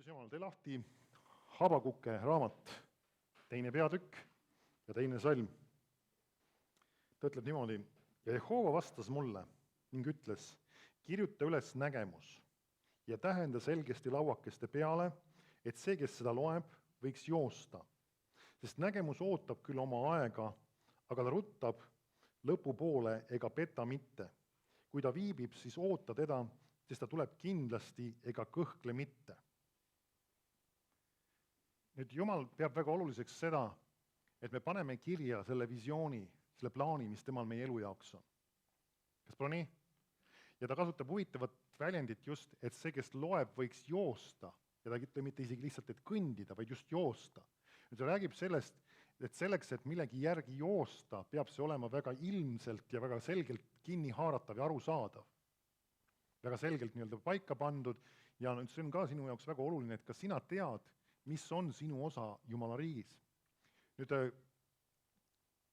Andes Jumal, tee lahti Habakuke raamat, 2. peatükk ja 2. salm. Ta ütleb niimoodi, ja Jehova vastas mulle ning ütles, kirjuta üles nägemus ja tähenda selgesti lauakeste peale, et see, kes seda loeb, võiks joosta. Sest nägemus ootab küll oma aega, aga ta ruttab lõpupoole ega peta mitte. Kui ta viibib, siis oota teda, sest ta tuleb kindlasti ega kõhkle mitte. Nüüd Jumal peab väga oluliseks seda, et me paneme kirja selle visiooni, selle plaani, mis temal meie elu jaoks on. Kas pole nii? Ja ta kasutab huvitavat väljendit just, et see, kes loeb, võiks joosta. Ja ta ütleb mitte isegi lihtsalt, et kõndida, vaid just joosta. Nüüd ta räägib sellest, et selleks, et millegi järgi joosta, peab see olema väga ilmselt ja väga selgelt kinni haaratav ja arusaadav. Väga selgelt nii-öelda paika pandud ja see on ka sinu jaoks väga oluline, et kas sina tead, mis on sinu osa Jumala riigis. Nüüd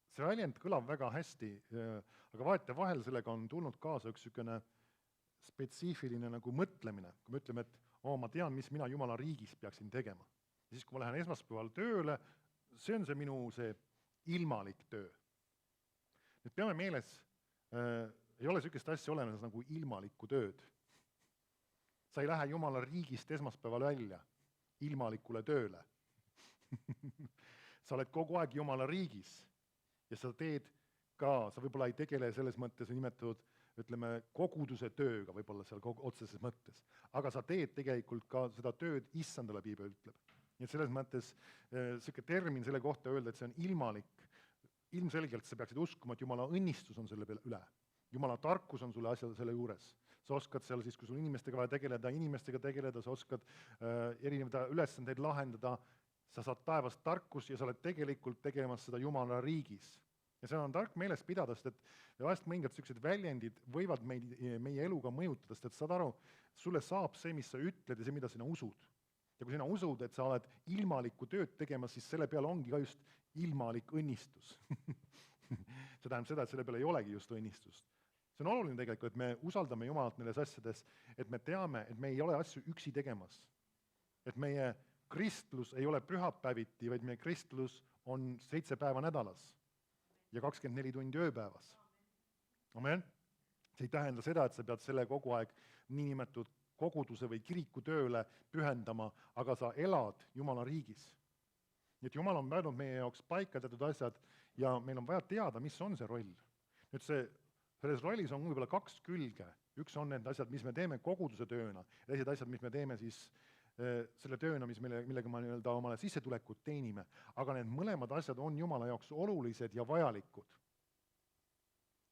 see väljend kõlab väga hästi, aga vahetevahel sellega on tulnud kaasa üks niisugune spetsiifiline nagu mõtlemine, kui me ütleme, et ma tean, mis mina Jumala riigis peaksin tegema. Ja siis, kui ma lähen esmaspäeval tööle, see on see minu ilmalik töö. Nüüd peame meeles, ei ole niisugust asja olemas nagu ilmalikku tööd. Sa ei lähe Jumala riigist esmaspäeval välja ilmalikule tööle. Sa oled kogu aeg Jumala riigis ja sa teed ka, sa võib-olla ei tegele selles mõttes nimetatud, ütleme, koguduse tööga võib-olla seal otseses mõttes, aga sa teed tegelikult ka seda tööd issandale, piibel ütleb. Nii et selles mõttes selline termin selle kohta öelda, et see on ilmalik, ilmselgelt sa peaksid uskuma, et Jumala õnnistus on selle peale üle. Jumala tarkus on sulle asjad selle juures. Sa oskad seal siis, kui sul inimestega vaja tegeleda, sa oskad erinevaid ülesandeid lahendada, sa saad taevast tarkus ja sa oled tegelikult tegemas seda Jumala riigis. Ja see on tark meeles pidada, sest et vahest mõningad sellised väljendid võivad meie eluga mõjutada, sest et saad aru, sulle saab see, mis sa ütled ja see, mida sina usud. Ja kui sina usud, et sa oled ilmalikku tööd tegemas, siis selle peale ongi ka just ilmalik õnnistus. See tähendab seda, et selle peale ei olegi just õnnistust. See on oluline tegelikult, et me usaldame Jumalat nendes asjades, et me teame, et me ei ole asju üksi tegemas. Et meie kristlus ei ole pühapäeviti, vaid meie kristlus on 7 päeva nädalas ja 24 tundi ööpäevas. Amen. See ei tähenda seda, et sa pead selle kogu aeg niinimetatud koguduse või kiriku tööle pühendama, aga sa elad Jumala riigis. Nii et Jumal on päenud meie jaoks paika teatud asjad ja meil on vaja teada, mis on see roll. Nüüd selles rollis on võib-olla 2 külge. Üks on need asjad, mis me teeme koguduse tööna, ja teised asjad, mis me teeme siis selle tööna, millega me omale sissetulekut teenime. Aga need mõlemad asjad on Jumala jaoks olulised ja vajalikud.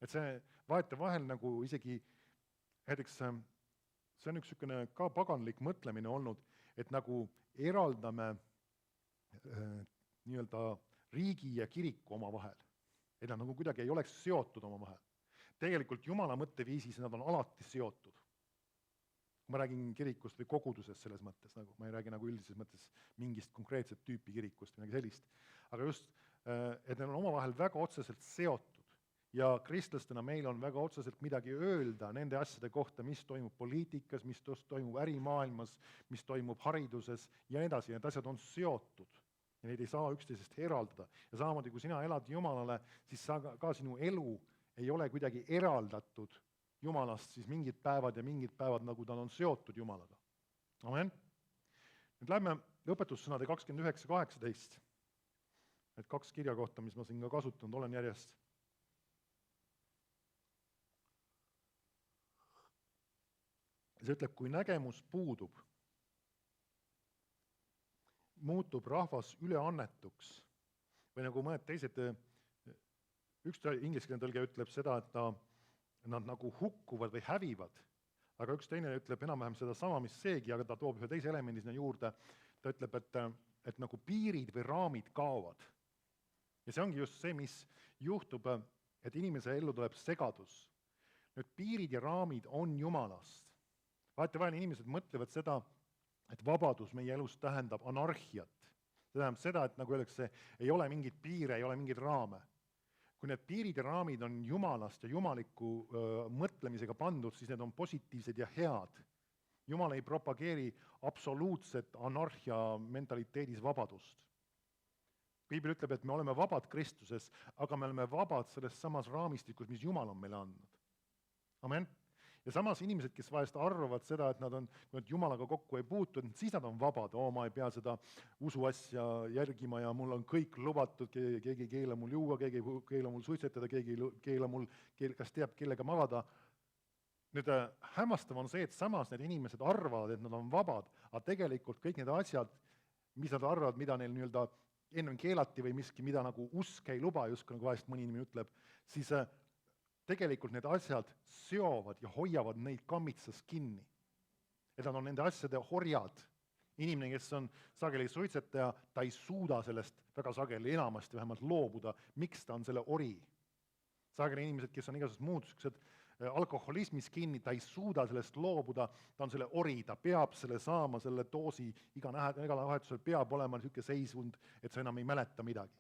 Et see vahetevahel nagu isegi, näiteks see on üks niisugune ka paganlik mõtlemine olnud, et nagu eraldame nii-öelda riigi ja kiriku oma vahel. Et nad nagu kuidagi ei oleks seotud oma vahel. Tegelikult Jumala mõtteviisis nad on alati seotud. Kui ma räägin kirikust või kogudusest selles mõttes, nagu, ma ei räägi nagu üldises mõttes mingist konkreetset tüüpi kirikust või sellist. Aga just, et need on omavahel väga otseselt seotud ja kristlastena meil on väga otseselt midagi öelda nende asjade kohta, mis toimub poliitikas, mis toimub ärimaailmas, mis toimub hariduses ja nii edasi. Need asjad on seotud ja neid ei saa üksteisest eraldada. Ja samamoodi, kui sina elad Jumalale, siis ka sinu elu ei ole kuidagi eraldatud Jumalast, siis mingid päevad, nagu ta on seotud Jumalaga. Amen. Nüüd lähme õpetussõnade 29-18. Need 2 kirja kohta, mis ma siin ka kasutanud olen järjest. See ütleb, kui nägemus puudub, muutub rahvas üleannetuks või nagu mõned teised, üks ingliskeelne tõlge ütleb seda, et nad nagu hukkuvad või hävivad, aga üks teine ütleb enam-vähem seda sama, mis seegi, aga ta toob ühe teise elemendi sinna juurde. Ta ütleb, et nagu piirid või raamid kaovad. Ja see ongi just see, mis juhtub, et inimese ellu tuleb segadus. Nüüd piirid ja raamid on Jumalast. Vahetevahel inimesed mõtlevad seda, et vabadus meie elus tähendab anarhiat. See tähendab seda, et nagu öeldakse, ei ole mingit piire, ei ole mingit raame. Kui need piirid ja raamid on Jumalast ja jumaliku mõtlemisega pandud, siis need on positiivsed ja head. Jumal ei propageeri absoluutset anarhia mentaliteedis vabadust. Piibel ütleb, et me oleme vabad Kristuses, aga me oleme vabad selles samas raamistikus, mis Jumal on meile andnud. Amen. Ja samas inimesed, kes vahest arvavad seda, et nad on, kui nad Jumalaga kokku ei puutu, siis nad on vabad, ma ei pea seda usuasja järgima ja mul on kõik lubatud, keegi ei keela mul juua, keegi ei keela mul suitsetada, keegi ei keela mul, kas teab, kellega magada. Nüüd hämmastav on see, et samas need inimesed arvavad, et nad on vabad, aga tegelikult kõik need asjad, mis nad arvavad, mida neil nii-öelda ennem keelati või miski, mida nagu usk ei luba, justkui nagu vahest mõni inimene ütleb, siis tegelikult need asjad seovad ja hoiavad neid kammitsas kinni. Et nad on nende asjade horjad. Inimene, kes on sageli suitsetaja, ta ei suuda sellest väga sageli enamasti vähemalt loobuda. Miks ta on selle ori? Sageli inimesed, kes on igasugused muud alkoholismis kinni, ta ei suuda sellest loobuda, ta on selle ori, ta peab selle saama, selle doosi iga nädalavahetusel peab olema niisugune seisund, et sa enam ei mäleta midagi.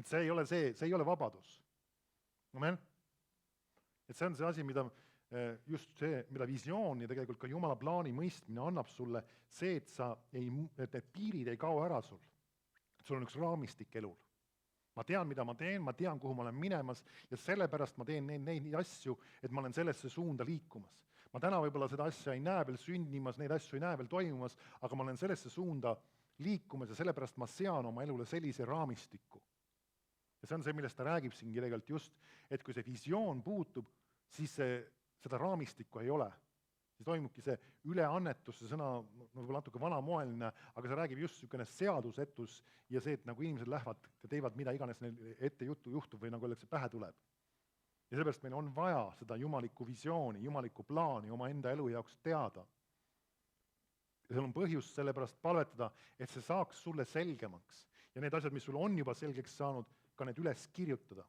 Et see ei ole vabadus. Amen? Et see on see asi, mida visioon ja tegelikult ka Jumala plaani mõistmine annab sulle, see, et need piirid ei kao ära sul. Sul on üks raamistik elul. Ma tean, mida ma teen, ma tean, kuhu ma olen minemas ja sellepärast ma teen neid asju, et ma olen sellesse suunda liikumas. Ma täna võib-olla seda asja ei näe veel sündimas, neid asju ei näe veel toimumas, aga ma olen sellesse suunda liikumas ja sellepärast ma sean oma elule sellise raamistiku. Ja see on see, millest ta räägib siin tegelikult just, et kui see visioon puutub, siis seda raamistikku ei ole. Siis toimubki see üleannetus, see sõna võib-olla natuke vanamoeline, aga see räägib just niisugune seadusetus ja see, et nagu inimesed lähevad ja teevad mida iganes neil ette juhtub või nagu öeldakse, pähe tuleb. Ja sellepärast meil on vaja seda jumalikku visiooni, jumalikku plaani oma enda elu jaoks teada. Ja seal on põhjust sellepärast palvetada, et see saaks sulle selgemaks. Ja need asjad, mis sul on juba selgeks saanud, ka need üles kirjutada.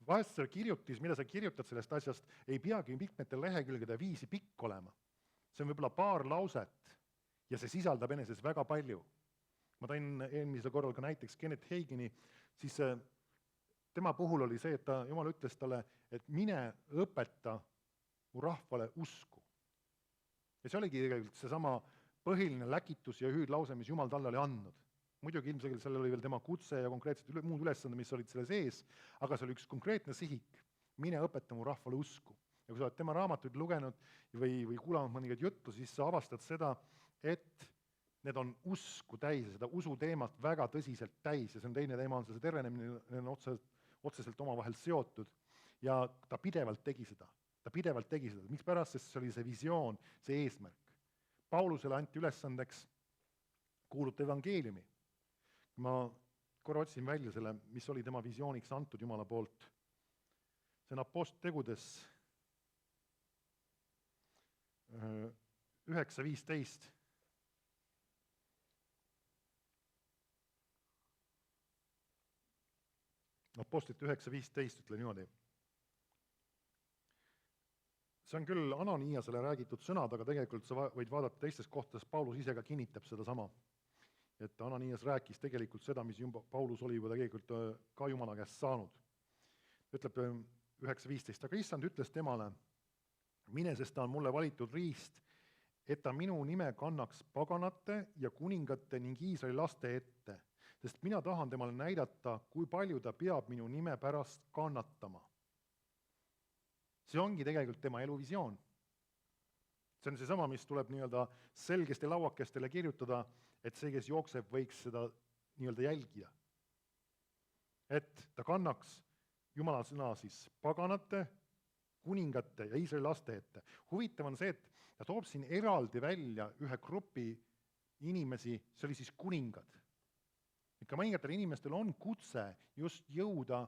Vahest see kirjutis, mida sa kirjutad sellest asjast, ei peagi mitmete lehekülgede viisi pikk olema. See on võib-olla paar lauset ja see sisaldab eneses väga palju. Ma tõin eelmisel korral ka näiteks Kenneth Hagini, siis tema puhul oli see, et Jumal ütles talle, et mine õpeta mu rahvale usku. Ja see oligi tegelikult seesama põhiline läkitus ja hüüdlause, mis Jumal talle oli andnud. Muidugi ilmselt seal oli veel tema kutse ja konkreetselt muud ülesanded, mis olid selle sees, aga see oli üks konkreetne sihik. Mine õpeta mu rahvale usku. Ja kui sa oled tema raamatuid lugenud või kuulanud mõningaid juttu, siis sa avastad seda, et need on usku täis ja seda usu teemat väga tõsiselt täis ja see on teine teema, on see tervenemine on otseselt omavahel seotud ja ta pidevalt tegi seda. Miks pärast, sest see oli see visioon, see eesmärk. Paulusele anti ülesandeks kuuluta evangeeliumi. Ma korra otsin välja selle, mis oli tema visiooniks antud Jumala poolt. See on Apostlitegudes 9:15. Apostlite 9:15 ütle niimoodi. See on küll Ananiasele räägitud sõnad, aga tegelikult sa võid vaadata teistes kohtades, Paulus ise ka kinnitab seda sama. Et Ananias rääkis tegelikult seda, mis Paulus oli juba tegelikult ka Jumala käest saanud. Ütleb 9:15, aga issand ütles temale, mine, sest ta on mulle valitud riist, et ta minu nime kannaks paganate ja kuningate ning Iisraeli laste ette, sest mina tahan temale näidata, kui palju ta peab minu nime pärast kannatama. See ongi tegelikult tema eluvisioon. See on seesama, mis tuleb nii-öelda selgesti lauakestele kirjutada, et see, kes jookseb, võiks seda nii-öelda jälgida. Et ta kannaks Jumala sõna siis paganate, kuningate ja Iisraeli laste ette. Huvitav on see, et ta toob siin eraldi välja ühe grupi inimesi, see oli siis kuningad. Ikka mõningatel inimestel on kutse just jõuda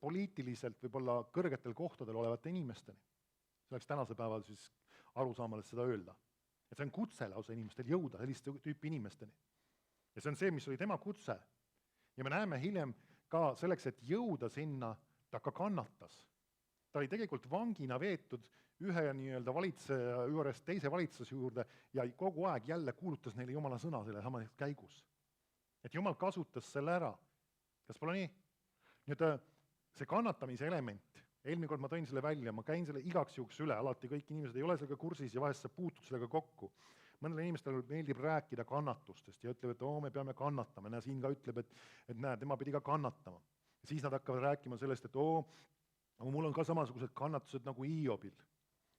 poliitiliselt võib-olla kõrgetel kohtadel olevate inimesteni. See oleks tänase päeval siis arusaamales seda öelda. Et see on kutse lausa inimestel jõuda selliste tüüpi inimesteni. Ja see on see, mis oli tema kutse. Ja me näeme hiljem ka selleks, et jõuda sinna, ta ka kannatas. Ta oli tegelikult vangina veetud ühe nii-öelda valitseja juures teise valitsuse juurde ja kogu aeg jälle kuulutas neile Jumala sõna selle sama käigus. Et Jumal kasutas selle ära. Kas pole nii? Nüüd see kannatamise element, Eelmine kord ma tõin selle välja, ma käin selle igaks juhuks üle, alati kõik inimesed ei ole sellega kursis ja vahest sa puutud sellega kokku. Mõnele inimestele meeldib rääkida kannatustest ja ütlevad, et me peame kannatama. Ja siin ka ütleb, et näe, tema pidi ka kannatama. Ja siis nad hakkavad rääkima sellest, et mul on ka samasugused kannatused nagu Hiobil.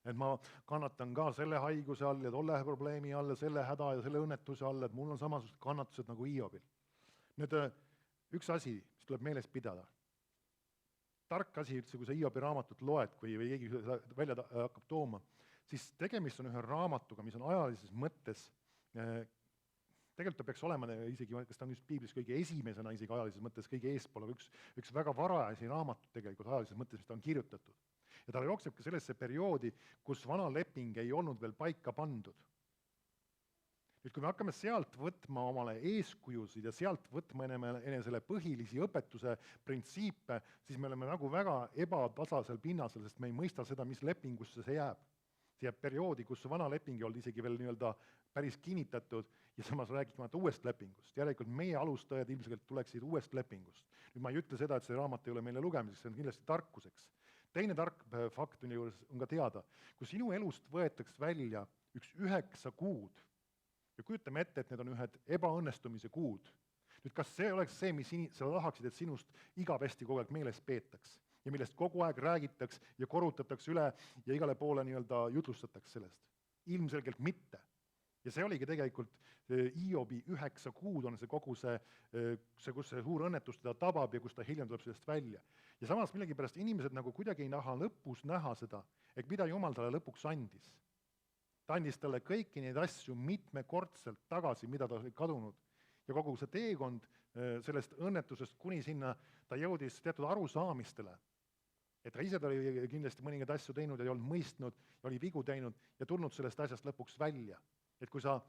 Et ma kannatan ka selle haiguse all ja tolle probleemi all ja selle häda ja selle õnnetuse all, et mul on samasugused kannatused nagu Hiobil. Nüüd üks asi, mis tuleb meeles pidada. Tark asi üldse, kui sa Hiobi raamatut loed, kui keegi välja hakkab tooma, siis tegemist on ühe raamatuga, mis on ajalises mõttes, tegelikult ta peaks olema isegi, kas ta on just piiblis kõige esimesena isegi ajalises mõttes kõige eespool, aga üks väga varajasi raamatut tegelikult ajalises mõttes, mis ta on kirjutatud. Ja ta jookseb ka sellesse perioodi, kus vana leping ei olnud veel paika pandud. Nüüd, kui me hakkame sealt võtma omale eeskujusid ja sealt võtma enesele põhilisi õpetuse printsiipe, siis me oleme nagu väga ebatasasel pinnasel, sest me ei mõista seda, mis lepingusse see jääb. See jääb perioodi, kus vana leping ei olnud isegi veel nii-öelda päris kinnitatud ja samas räägimata uuest lepingust. Järelikult meie alustõed ilmselt tuleksid uuest lepingust. Nüüd ma ei ütle seda, et see raamat ei ole meile lugemiseks, see on kindlasti tarkuseks. Teine tark fakt on ka teada, kui sinu elust võetakse välja 9 kuud ja kujutame ette, et need on ühed ebaõnnestumise kuud. Nüüd, kas see oleks see, mis sa tahaksid, et sinust igavesti kogu aeg meeles peetaks ja millest kogu aeg räägitaks ja korrutatakse üle ja igale poole nii-öelda jutlustatakse sellest? Ilmselgelt mitte. Ja see oligi tegelikult Hiobi 9 kuud on see kogu see, kus see suur õnnetus teda tabab ja kus ta hiljem tuleb sellest välja. Ja samas millegipärast inimesed nagu kuidagi ei taha lõpus näha seda, et mida Jumal talle lõpuks andis. Ta andis talle kõiki neid asju mitmekordselt tagasi, mida ta oli kadunud. Ja kogu see teekond sellest õnnetusest kuni sinna ta jõudis teatud arusaamistele, et ta ise ta oli kindlasti mõningaid asju teinud ja ei olnud mõistnud ja oli vigu teinud ja tulnud sellest asjast lõpuks välja. Et kui sa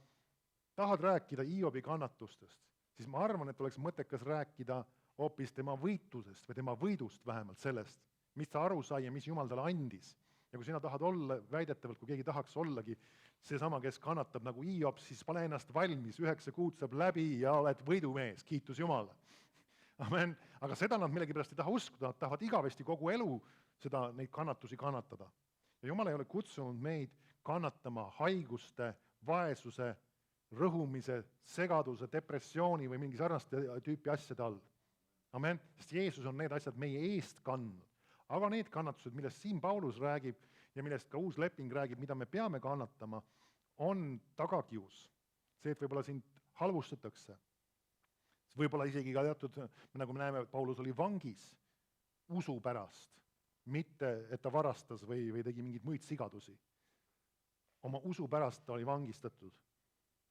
tahad rääkida Hiobi kannatustest, siis ma arvan, et oleks mõttekas rääkida hoopis tema võitusest või tema võidust vähemalt sellest, mis ta aru sai ja mis Jumal talle andis. Ja kui sina tahad olla väidetavalt, kui keegi tahaks ollagi seesama, kes kannatab nagu Hiob, siis pane ennast valmis, 9 kuud saab läbi ja oled võidumees, kiitus Jumala. Amen. Aga seda nad millegipärast ei taha uskuda, nad tahavad igavesti kogu elu neid kannatusi kannatada. Ja Jumal ei ole kutsunud meid kannatama haiguste, vaesuse, rõhumise, segaduse, depressiooni või mingi sarnaste tüüpi asjade all. Amen. Sest Jeesus on need asjad meie eest kandnud. Aga need kannatused, millest siin Paulus räägib ja millest ka uus leping räägib, mida me peame kannatama, on tagakius. See, et võib-olla sind halvustatakse. Võib-olla isegi ka teatud, nagu me näeme, Paulus oli vangis usu pärast, mitte et ta varastas või tegi mingeid muid sigadusi. Oma usu pärast ta oli vangistatud.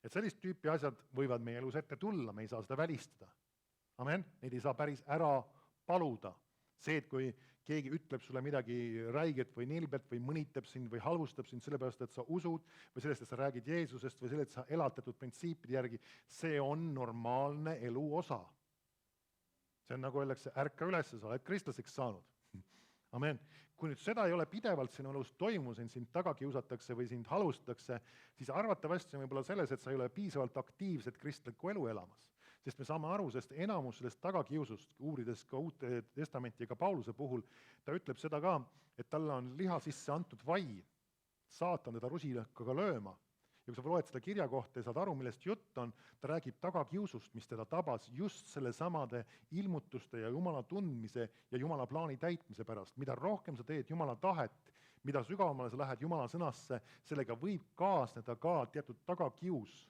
Et sellist tüüpi asjad võivad meie elus ette tulla, me ei saa seda välistada. Amen, neid ei saa päris ära paluda. See, et kui keegi ütleb sulle midagi räiget või nilbet või mõnitab sind või halvustab sind sellepärast, et sa usud või sellest, et sa räägid Jeesusest või sellest, et sa elad teatud printsiipide järgi, see on normaalne elu osa. See on nagu öeldakse, ärka üles, sa oled kristlaseks saanud. Amen. Kui nüüd seda ei ole pidevalt sinu elus toimunud, sind taga kiusatakse või sind halvustatakse, siis arvatavasti on võib-olla selles, et sa ei ole piisavalt aktiivset kristlikku elu elamas. Sest me saame aru, sest enamus sellest tagakiusust, uurides ka Uut Testamenti ja ka Pauluse puhul, ta ütleb seda ka, et talle on liha sisse antud vai, saatan teda rusilakaga lööma. Ja kui sa loed seda kirja kohta ja saad aru, millest jutt on, ta räägib tagakiusust, mis teda tabas just selle samade ilmutuste ja Jumala tundmise ja Jumala plaani täitmise pärast. Mida rohkem sa teed Jumala tahet, mida sügavamale sa lähed Jumala sõnasse, sellega võib kaasneda ka teatud tagakius.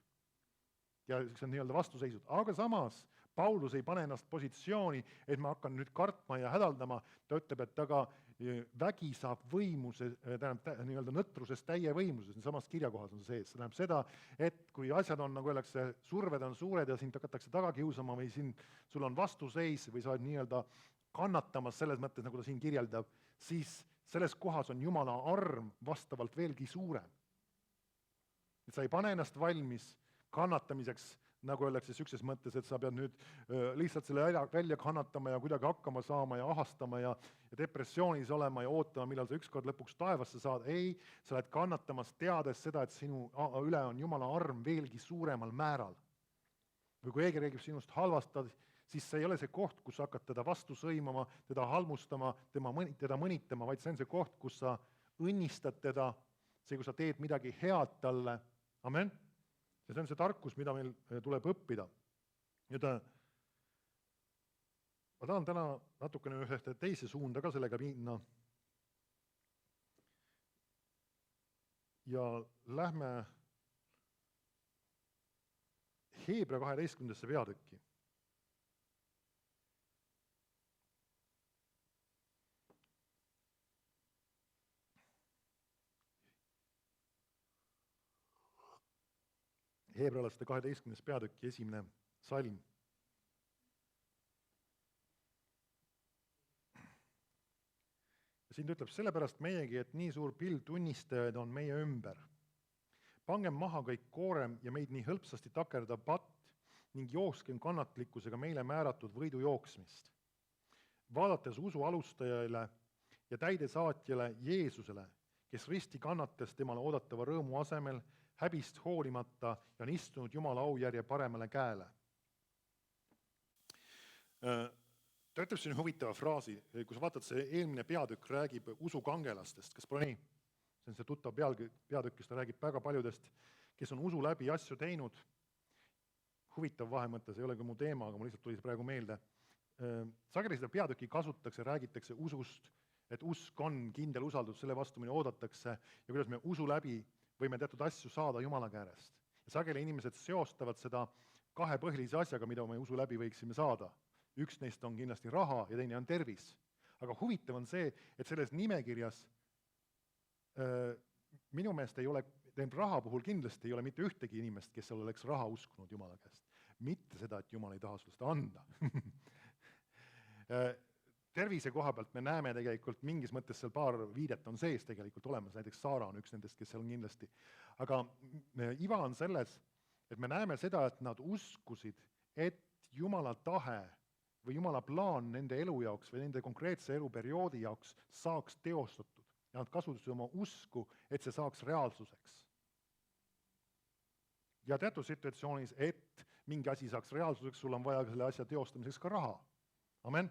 Ja see on nii-öelda vastuseisud. Aga samas Paulus ei pane ennast positsiooni, et ma hakkan nüüd kartma ja hädaldama. Ta ütleb, et taga vägi saab nii-öelda nõtrusest täie võimuses. Samas kirjakohas on see sees. See tähendab seda, et kui asjad on, nagu öeldakse, surved on suured ja sind hakatakse taga kiusama või sul on vastuseis või sa oled nii-öelda kannatamas selles mõttes, nagu ta siin kirjeldab, siis selles kohas on Jumala arm vastavalt veelgi suurem. Et sa ei pane ennast valmis kannatamiseks, nagu öeldakse sükses mõttes, et sa pead nüüd lihtsalt selle välja kannatama ja kuidagi hakkama saama ja ahastama ja depressioonis olema ja ootama, millal sa ükskord lõpuks taevasse saad. Ei, sa oled kannatamas teades seda, et sinu üle on Jumala arm veelgi suuremal määral. Või kui keegi räägib sinust halvastad, siis see ei ole see koht, kus sa hakkad teda vastu sõimama, teda halmustama, teda mõnitama, vaid see on see koht, kus sa õnnistad teda, see, kus sa teed midagi head talle. Amen. Ja see on see tarkus, mida meil tuleb õppida. Nüüd, ma tahan täna natukene ühte teise suunda ka sellega minna. Ja lähme Heebra 12. peatükki. Heebralaste 12. peatükki 1. salm. Siin ütleb, sellepärast meiegi, et nii suur pild tunnistajaid on meie ümber. Pangem maha kõik koorem ja meid nii hõlpsasti takerdav patt ning jookskem kannatlikkusega meile määratud võidu jooksmist. Vaadates usu alustajale ja täidesaatjale Jeesusele, kes risti kannates temale oodatava rõõmu asemel, häbist hoolimata ja on istunud Jumala aujärje paremale käele. Ta ütleb siin huvitava fraasi, kui sa vaatad, see eelmine peatükk räägib usukangelastest, kas pole nii? See on see tuttav peatükk, kes ta räägib väga paljudest, kes on usu läbi asju teinud. Huvitav vahemõttes, ei ole küll mu teema, aga mul lihtsalt tuli see praegu meelde. Sageli seda peatükki kasutatakse, räägitakse usust, et usk on kindel usaldus, selle vastu mille oodatakse ja kuidas me usu läbi võime teatud asju saada Jumala käest. Ja sageli inimesed seostavad seda kahe põhilise asjaga, mida me usu läbi võiksime saada. Üks neist on kindlasti raha ja teine on tervis. Aga huvitav on see, et selles nimekirjas minu meelest ei ole, raha puhul kindlasti ei ole mitte ühtegi inimest, kes seal oleks raha uskunud Jumala käest. Mitte seda, et Jumal ei taha sulle seda anda. Tervise koha pealt me näeme tegelikult mingis mõttes seal paar viidet on sees tegelikult olemas, näiteks Saara on üks nendest, kes seal on kindlasti. Aga iva on selles, et me näeme seda, et nad uskusid, et Jumala tahe või Jumala plaan nende elu jaoks või nende konkreetse eluperioodi jaoks saaks teostatud. Ja nad kasutasid oma usku, et see saaks reaalsuseks. Ja teatud situatsioonis, et mingi asi saaks reaalsuseks, sul on vaja selle asja teostamiseks ka raha. Amen.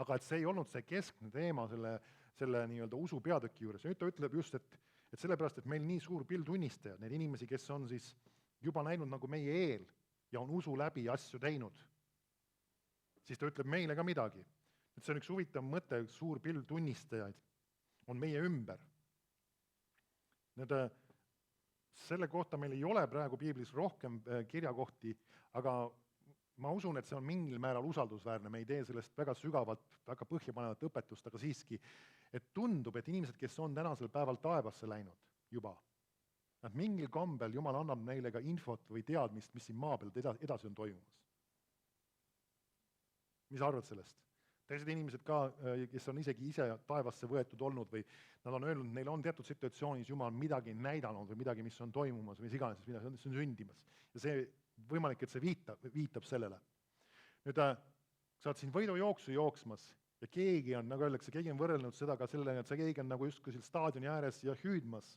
Aga et see ei olnud see keskne teema selle nii-öelda usu peatüki juures. Nüüd ta ütleb just, et sellepärast, et meil nii suur pild tunnistajad, need inimesi, kes on siis juba näinud nagu meie eel ja on usu läbi asju teinud, siis ta ütleb meile ka midagi. Et see on üks huvitav mõte, üks suur pild tunnistajaid on meie ümber. Selle kohta meil ei ole praegu piiblis rohkem kirjakohti, aga ma usun, et see on mingil määral usaldusväärne, me ei tee sellest väga sügavalt, väga põhjapanevat õpetust, aga siiski, et tundub, et inimesed, kes on tänasel päeval taevasse läinud juba, nad mingil kombel, Jumal annab neile ka infot või teadmist, mis siin maa peal edasi on toimumas. Mis sa arvad sellest? Teised inimesed ka, kes on isegi ise taevasse võetud olnud või nad on öelnud, neil on teatud situatsioonis Jumal midagi näidanud või midagi, mis on toimumas või mis iganes, mis on sündimas. Ja see võimalik, et see viitab sellele. Nüüd sa oled siin võidujooksu jooksmas ja keegi on, nagu öeldakse, keegi on võrrelnud seda ka sellele, et see keegi on nagu justkui seal staadioni ääres ja hüüdmas.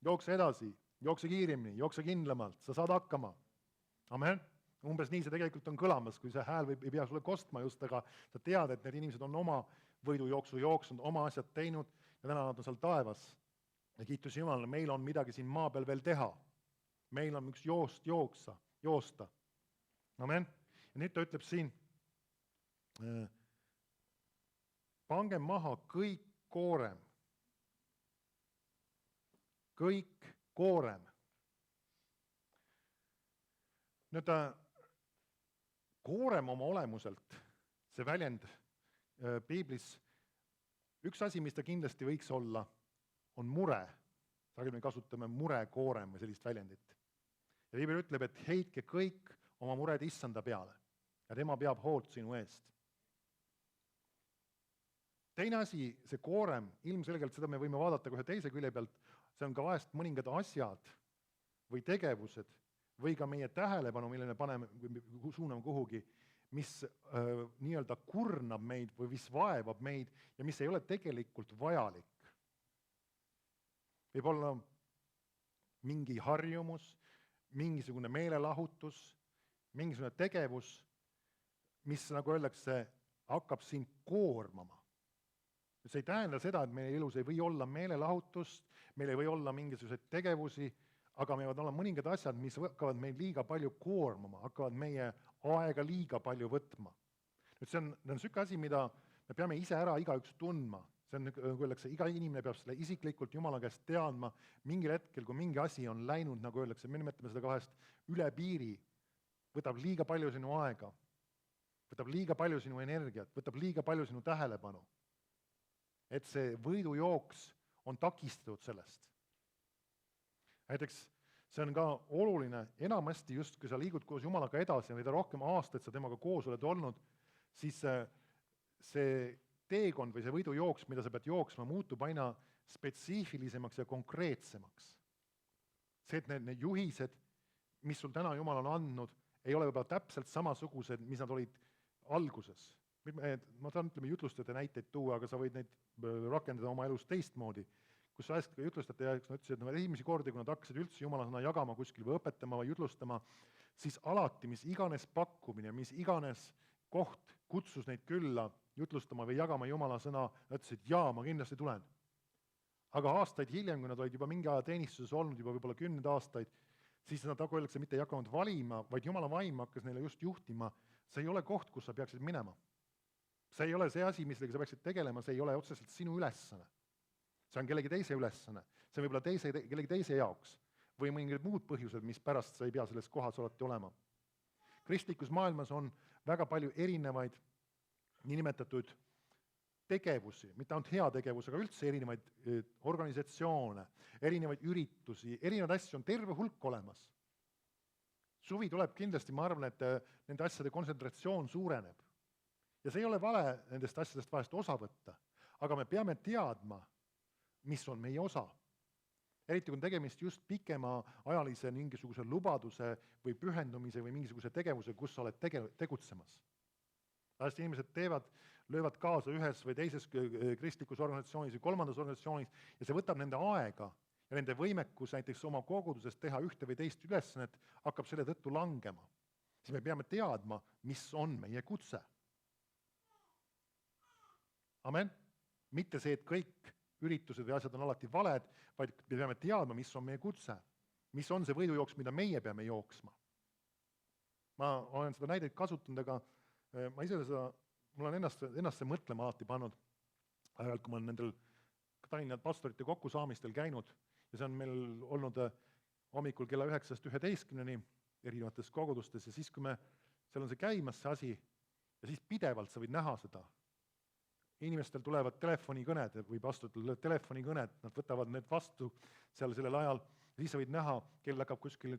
Jookse edasi, jookse kiirimini, jookse kindlamalt, sa saad hakkama. Amen. Umbes nii see tegelikult on kõlamas, kui see hääl ei pea sulle kostma just, aga sa tead, et need inimesed on oma võidujooksu jooksnud, oma asjad teinud ja täna nad on seal taevas. Ja kiitus Jumalale, meil on midagi siin maa peal veel teha. Meil on üks joosta. Amen. Ja nüüd ta ütleb siin, pange maha kõik koorem. Kõik koorem. Nüüd koorem oma olemuselt, see väljend piiblis, üks asi, mis ta kindlasti võiks olla, on mure. Sageli me kasutame murekoorem või sellist väljendit. Ja piibel ütleb, et heitke kõik oma mured issanda peale ja tema peab hoolt sinu eest. Teine asi, see koorem, ilmselgelt seda me võime vaadata kohe teise külje pealt, see on ka vahest mõningad asjad või tegevused või ka meie tähelepanu, mille me suuname kuhugi, mis nii-öelda kurnab meid või mis vaevab meid ja mis ei ole tegelikult vajalik. Võib olla mingi harjumus, mingisugune meelelahutus, mingisugune tegevus, mis, nagu öeldakse, hakkab sind koormama. See ei tähenda seda, et meie elus ei või olla meelelahutust, meil ei või olla mingisuguseid tegevusi, aga meil võivad olla mõningad asjad, mis hakkavad meil liiga palju koormama, hakkavad meie aega liiga palju võtma. Nüüd see on niisugune asi, mida me peame ise ära igaüks tundma. See on, nagu öeldakse, iga inimene peab selle isiklikult Jumala käest teadma mingil hetkel, kui mingi asi on läinud, nagu öeldakse, me nimetame seda kahest üle piiri, võtab liiga palju sinu aega, võtab liiga palju sinu energiat, võtab liiga palju sinu tähelepanu. Et see võidujooks on takistatud sellest. Näiteks see on ka oluline, enamasti just, kui sa liigud koos Jumalaga edasi ja mida rohkem aastaid sa temaga koos oled olnud, siis see teekond või see võidujooks, mida sa pead jooksma, muutub aina spetsiifilisemaks ja konkreetsemaks. See, et need juhised, mis sul täna Jumal on andnud, ei ole võib-olla täpselt samasugused, mis nad olid alguses. Ma saan, jutlustajate näiteid tuua, aga sa võid neid rakendada oma elus teistmoodi. Kus sa äsken jutlustajate ja ütlesid, et esimesi kordi, kui nad hakkasid üldse Jumala sõna jagama kuskil või õpetama või jutlustama, siis alati, mis iganes pakkumine, mis iganes koht kutsus neid külla jutlustama või jagama Jumala sõna, nad ütlesid, jaa, ma kindlasti tulen. Aga aastaid hiljem, kui nad olid juba mingi aja teenistuses olnud, juba võib-olla 10 aastaid, siis nad öeldakse, mitte ei hakanud valima, vaid Jumala vaim hakkas neile just juhtima. See ei ole koht, kus sa peaksid minema. See ei ole see asi, millega sa peaksid tegelema, see ei ole otseselt sinu ülesanne. See on kellegi teise ülesanne, see võib olla kellegi teise jaoks või mingid muud põhjused, mis pärast sa ei pea selles kohas alati olema. Kristlikus maailmas on väga palju erinevaid niinimetatud tegevusi, mitte ainult heategevus, aga üldse erinevaid organisatsioone, erinevaid üritusi, erinevaid asju on terve hulk olemas. Suvi tuleb kindlasti, ma arvan, et nende asjade kontsentratsioon suureneb. Ja see ei ole vale nendest asjadest vahest osa võtta, aga me peame teadma, mis on meie osa. Eriti kui tegemist just pikema ajalise mingisuguse lubaduse või pühendumise või mingisuguse tegevuse, kus sa oled tegutsemas. Vahest inimesed löövad kaasa ühes või teises kristlikus organisatsioonis või kolmandas organisatsioonis ja see võtab nende aega ja nende võimekus näiteks oma koguduses teha ühte või teist ülesannet hakkab selle tõttu langema. Siis me peame teadma, mis on meie kutse. Amen. Mitte see, et kõik üritused või asjad on alati valed, vaid me peame teadma, mis on meie kutse. Mis on see võidujooks, mida meie peame jooksma. Ma olen seda näidet kasutanud, aga ma ise mul on ennast see mõtlema alati pannud, ajal, kui ma olen nendel Tallinna pastorite kokkusaamistel käinud ja see on meil olnud hommikul kella 9–11 erinevates kogudustes ja siis, kui seal on see käimas see asi ja siis pidevalt sa võid näha seda. Inimestel tulevad telefonikõned või pastoritel tulevad telefonikõned, nad võtavad need vastu sellel ajal ja siis sa võid näha, kell hakkab kuskil,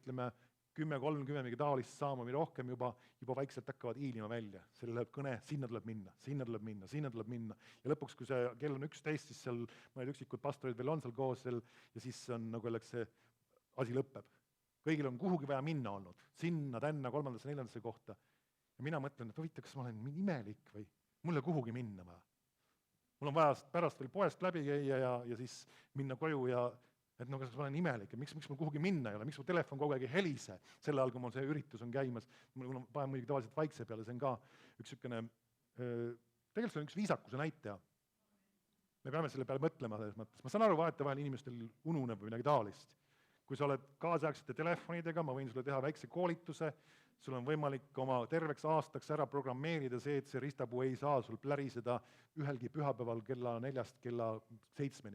10:30 mingi taolist saama või rohkem juba vaikselt hakkavad hiilima välja. Selle läheb kõne, sinna tuleb minna, sinna tuleb minna, sinna tuleb minna. Ja lõpuks, kui see kell on 11, siis seal mõned üksikud pastorid veel on seal koos ja siis on, nagu öeldakse, see asi lõpeb. Kõigil on kuhugi vaja minna olnud, sinna, tänna, 3., 4. kohta. Ja mina mõtlen, et huvita, kas ma olen imelik või mulle kuhugi minna vaja. Mul on vaja pärast veel poest läbi käia ja siis minna koju ja et no kas ma olen imelik ja miks mul kuhugi minna ei ole, miks mu telefon kogu aeg ei helise selle ajal, kui mul see üritus on käimas. Mul on panen muidugi tavaliselt vaikse peale, see on ka üks sükene, tegelikult see on üks viisakuse näitaja. Me peame selle peale mõtlema selles mõttes. Ma saan aru, vahetevahel inimestel ununeb või midagi taolist. Kui sa oled kaasaegsete telefonidega, ma võin sulle teha väikse koolituse, sul on võimalik oma terveks aastaks ära programmeerida see, et see ristapuu ei saa sul pläriseda ühelgi pühapäeval kella 4 kella 7.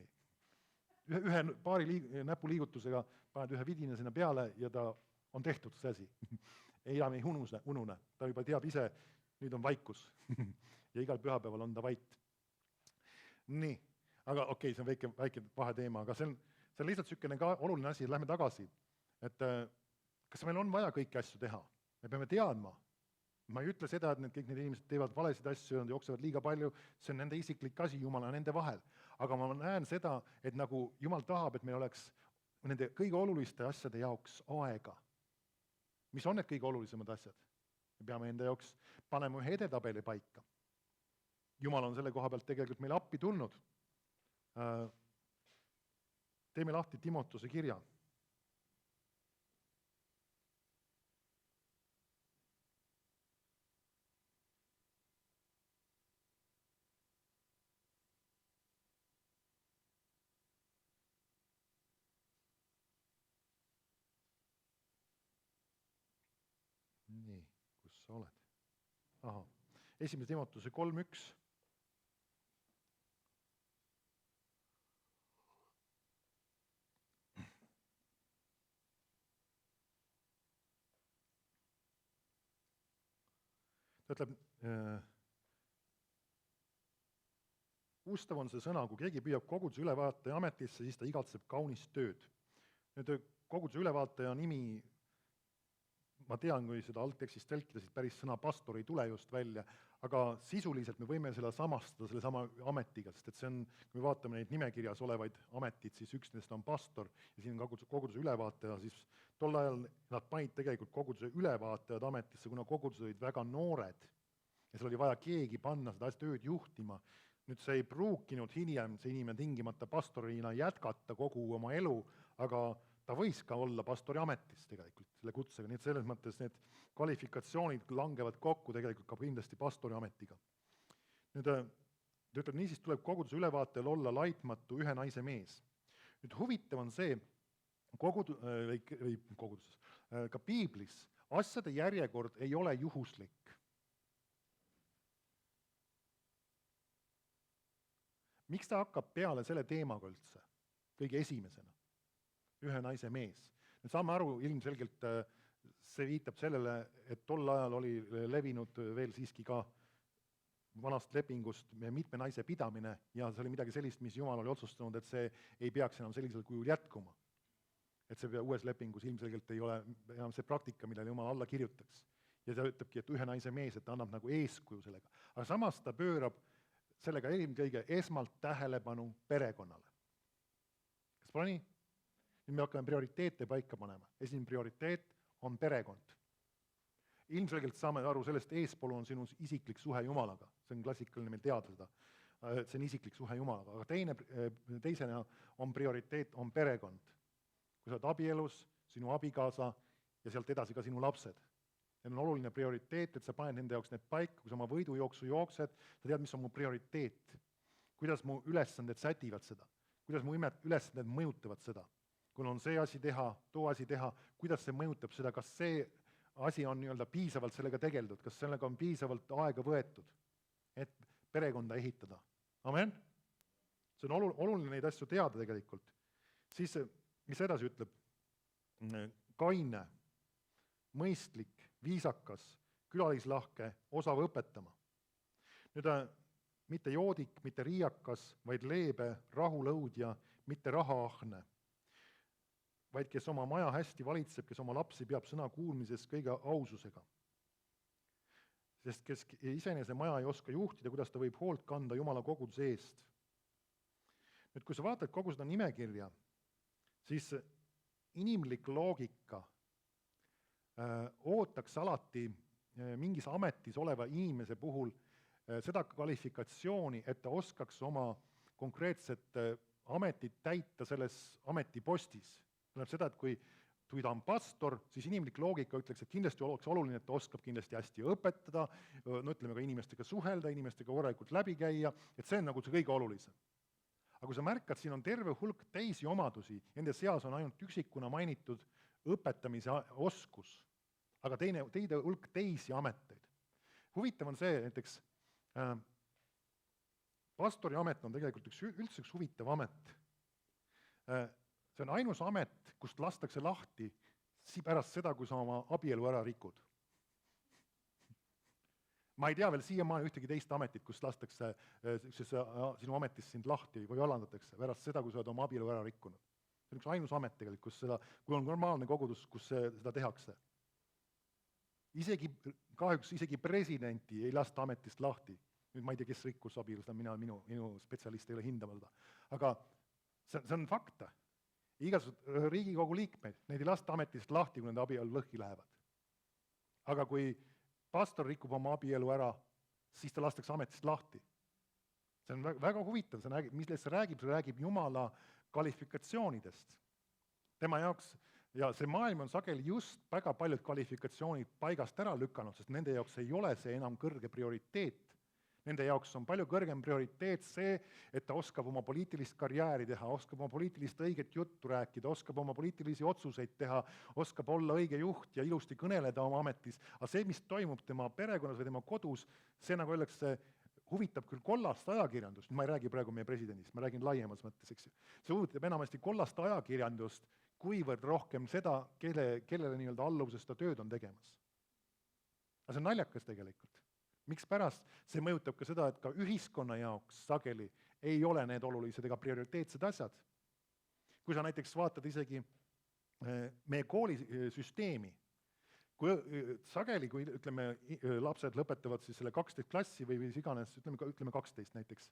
Ühe paari näpuliigutusega paned ühe vidina sinna peale ja ta on tehtud see asi. Ei enam ei unune, ta juba teab ise, nüüd on vaikus ja igal pühapäeval on ta vait. Nii, aga okei, see on väike vaheteema, aga see on lihtsalt sükene ka oluline asi, lähme tagasi, et kas meil on vaja kõiki asju teha? Me peame teadma. Ma ei ütle seda, et kõik need inimesed teevad valesid asju, nad jooksevad liiga palju, see on nende isiklik asi, Jumala nende vahel. Aga ma näen seda, et nagu Jumal tahab, et meil oleks nende kõige oluliste asjade jaoks aega. Mis on need kõige olulisemad asjad? Me peame enda jaoks panema ühe edetabeli paika. Jumal on selle koha pealt tegelikult meile appi tulnud. Teeme lahti Timotuse kirja. kus sa oled? Ahah, 1. Timoteuse 3:1. Ta ütleb, ustav on see sõna, kui keegi püüab koguduse ülevaataja ametisse, siis ta igatseb kaunist tööd. Nüüd koguduse ülevaataja nimi, ma tean, kui seda algtekstist tõlkida, siis päris sõna pastor ei tule just välja, aga sisuliselt me võime seda samastada selle sama ametiga, sest et see on, kui me vaatame neid nimekirjas olevaid ametid, siis üks nendest on pastor ja siin on koguduse ülevaataja, siis tol ajal nad panid tegelikult koguduse ülevaatajad ametisse, kuna kogudused olid väga noored ja seal oli vaja keegi panna seda tööd juhtima. Nüüd see ei pruukinud hiljem see inimene tingimata pastorina jätkata kogu oma elu, aga ta võis ka olla pastori ametis tegelikult selle kutsega, nii et selles mõttes need kvalifikatsioonid langevad kokku tegelikult ka kindlasti pastori ametiga. Nüüd ta ütleb, niisiis tuleb koguduse ülevaatajal olla laitmatu ühe naise mees. Nüüd huvitav on see, koguduses, ka piiblis asjade järjekord ei ole juhuslik. Miks ta hakkab peale selle teemaga üldse, kõige esimesena? Ühe naise mees. Me saame aru, ilmselgelt see viitab sellele, et tol ajal oli levinud veel siiski ka vanast lepingust mitme naise pidamine ja see oli midagi sellist, mis Jumal oli otsustanud, et see ei peaks enam sellisel kujul jätkuma. Et see uues lepingus ilmselgelt ei ole enam see praktika, millele Jumal alla kirjutaks. Ja ta ütlebki, et ühe naise mees, et ta annab nagu eeskuju sellega. Aga samas ta pöörab sellega eelkõige esmalt tähelepanu perekonnale. Kas pole nii? Nüüd me hakkame prioriteete paika panema. Esimene prioriteet on perekond. Ilmselgelt saame aru, sellest eespool on sinu isiklik suhe Jumalaga. See on klassikaline meil teada seda. See on isiklik suhe Jumalaga. Aga teisena on prioriteet on perekond. Kui sa oled abielus, sinu abikaasa ja sealt edasi ka sinu lapsed. See on oluline prioriteet, et sa paned nende jaoks need paika, kui sa oma võidujooksu jooksed, sa tead, mis on mu prioriteet. Kuidas mu ülesanded sätivad seda. Kuidas mu ülesanded mõjutavad seda. Kui on see asi teha, too asi teha, kuidas see mõjutab seda, kas see asi on nii-öelda piisavalt sellega tegeldud, kas sellega on piisavalt aega võetud, et perekonda ehitada. Amen? See on oluline neid asju teada tegelikult. Siis, mis edasi ütleb? Kaine, mõistlik, viisakas, külalislahke, osav õpetama. Nüüd mitte joodik, mitte riiakas, vaid leebe, rahulõudja, mitte rahaahne, vaid kes oma maja hästi valitseb, kes oma lapsi peab sõna kuulmises kõige aususega. Sest kes iseenese maja ei oska juhtida, kuidas ta võib hoolt kanda Jumala koguduse eest. Nüüd, kui sa vaatad kogu seda nimekirja, siis inimlik loogika ootaks alati mingis ametis oleva inimese puhul seda kvalifikatsiooni, et ta oskaks oma konkreetset ametit täita selles ametipostis. Tähendab seda, et kui ta on pastor, siis inimlik loogika ütleks, et kindlasti oleks oluline, et ta oskab kindlasti hästi õpetada, no ütleme ka inimestega suhelda, inimestega korralikult läbi käia, et see on nagu see kõige olulisem. Aga kui sa märkad, siin on terve hulk teisi omadusi, nende seas on ainult üksikuna mainitud õpetamise oskus, aga teine hulk teisi ameteid. Huvitav on see, näiteks pastori amet on tegelikult üldse üks huvitav amet. See on ainus amet, kust lastakse lahti pärast seda, kui sa oma abielu ära rikud. Ma ei tea veel siiamaani ühtegi teist ametit, kus lastakse sinu ametist sind lahti või alandatakse pärast seda, kui sa oled oma abielu ära rikkunud. See on üks ainus amet tegelikult, kui on normaalne kogudus, kus seda tehakse. Kahjuks isegi presidenti ei lasta ametist lahti. Nüüd ma ei tea, kes rikkus abielu, seda minu spetsialist ei ole hindamata. Aga see on fakta. Igasugused Riigikogu liikmeid, neid ei lasta ametist lahti, kui nende abielu lõhki lähevad. Aga kui pastor rikub oma abielu ära, siis ta lastakse ametist lahti. See on väga huvitav, millest see räägib Jumala kvalifikatsioonidest. Tema jaoks, ja see maailm on sageli just väga paljud kvalifikatsioonid paigast ära lükanud, sest nende jaoks ei ole see enam kõrge prioriteet. Nende jaoks on palju kõrgem prioriteet see, et ta oskab oma poliitilist karjääri teha, oskab oma poliitilist õiget juttu rääkida, oskab oma poliitilisi otsuseid teha, oskab olla õige juht ja ilusti kõneleda oma ametis. Aga see, mis toimub tema perekonnas või tema kodus, see nagu öeldakse, huvitab küll kollast ajakirjandust, ma ei räägi praegu meie presidendist, ma räägin laiemas mõttes, eks ju. See huvitab enamasti kollast ajakirjandust, kuivõrd rohkem seda, kellele nii-öelda alluvuses ta tööd on tegemas. Aga see on naljakas tegelikult. Miks pärast see mõjutab ka seda, et ka ühiskonna jaoks sageli ei ole need olulised ega prioriteetsed asjad. Kui sa näiteks vaatad isegi meie koolisüsteemi, kui sageli, kui ütleme, lapsed lõpetavad siis selle 12 klassi või iganes, ütleme 12 näiteks,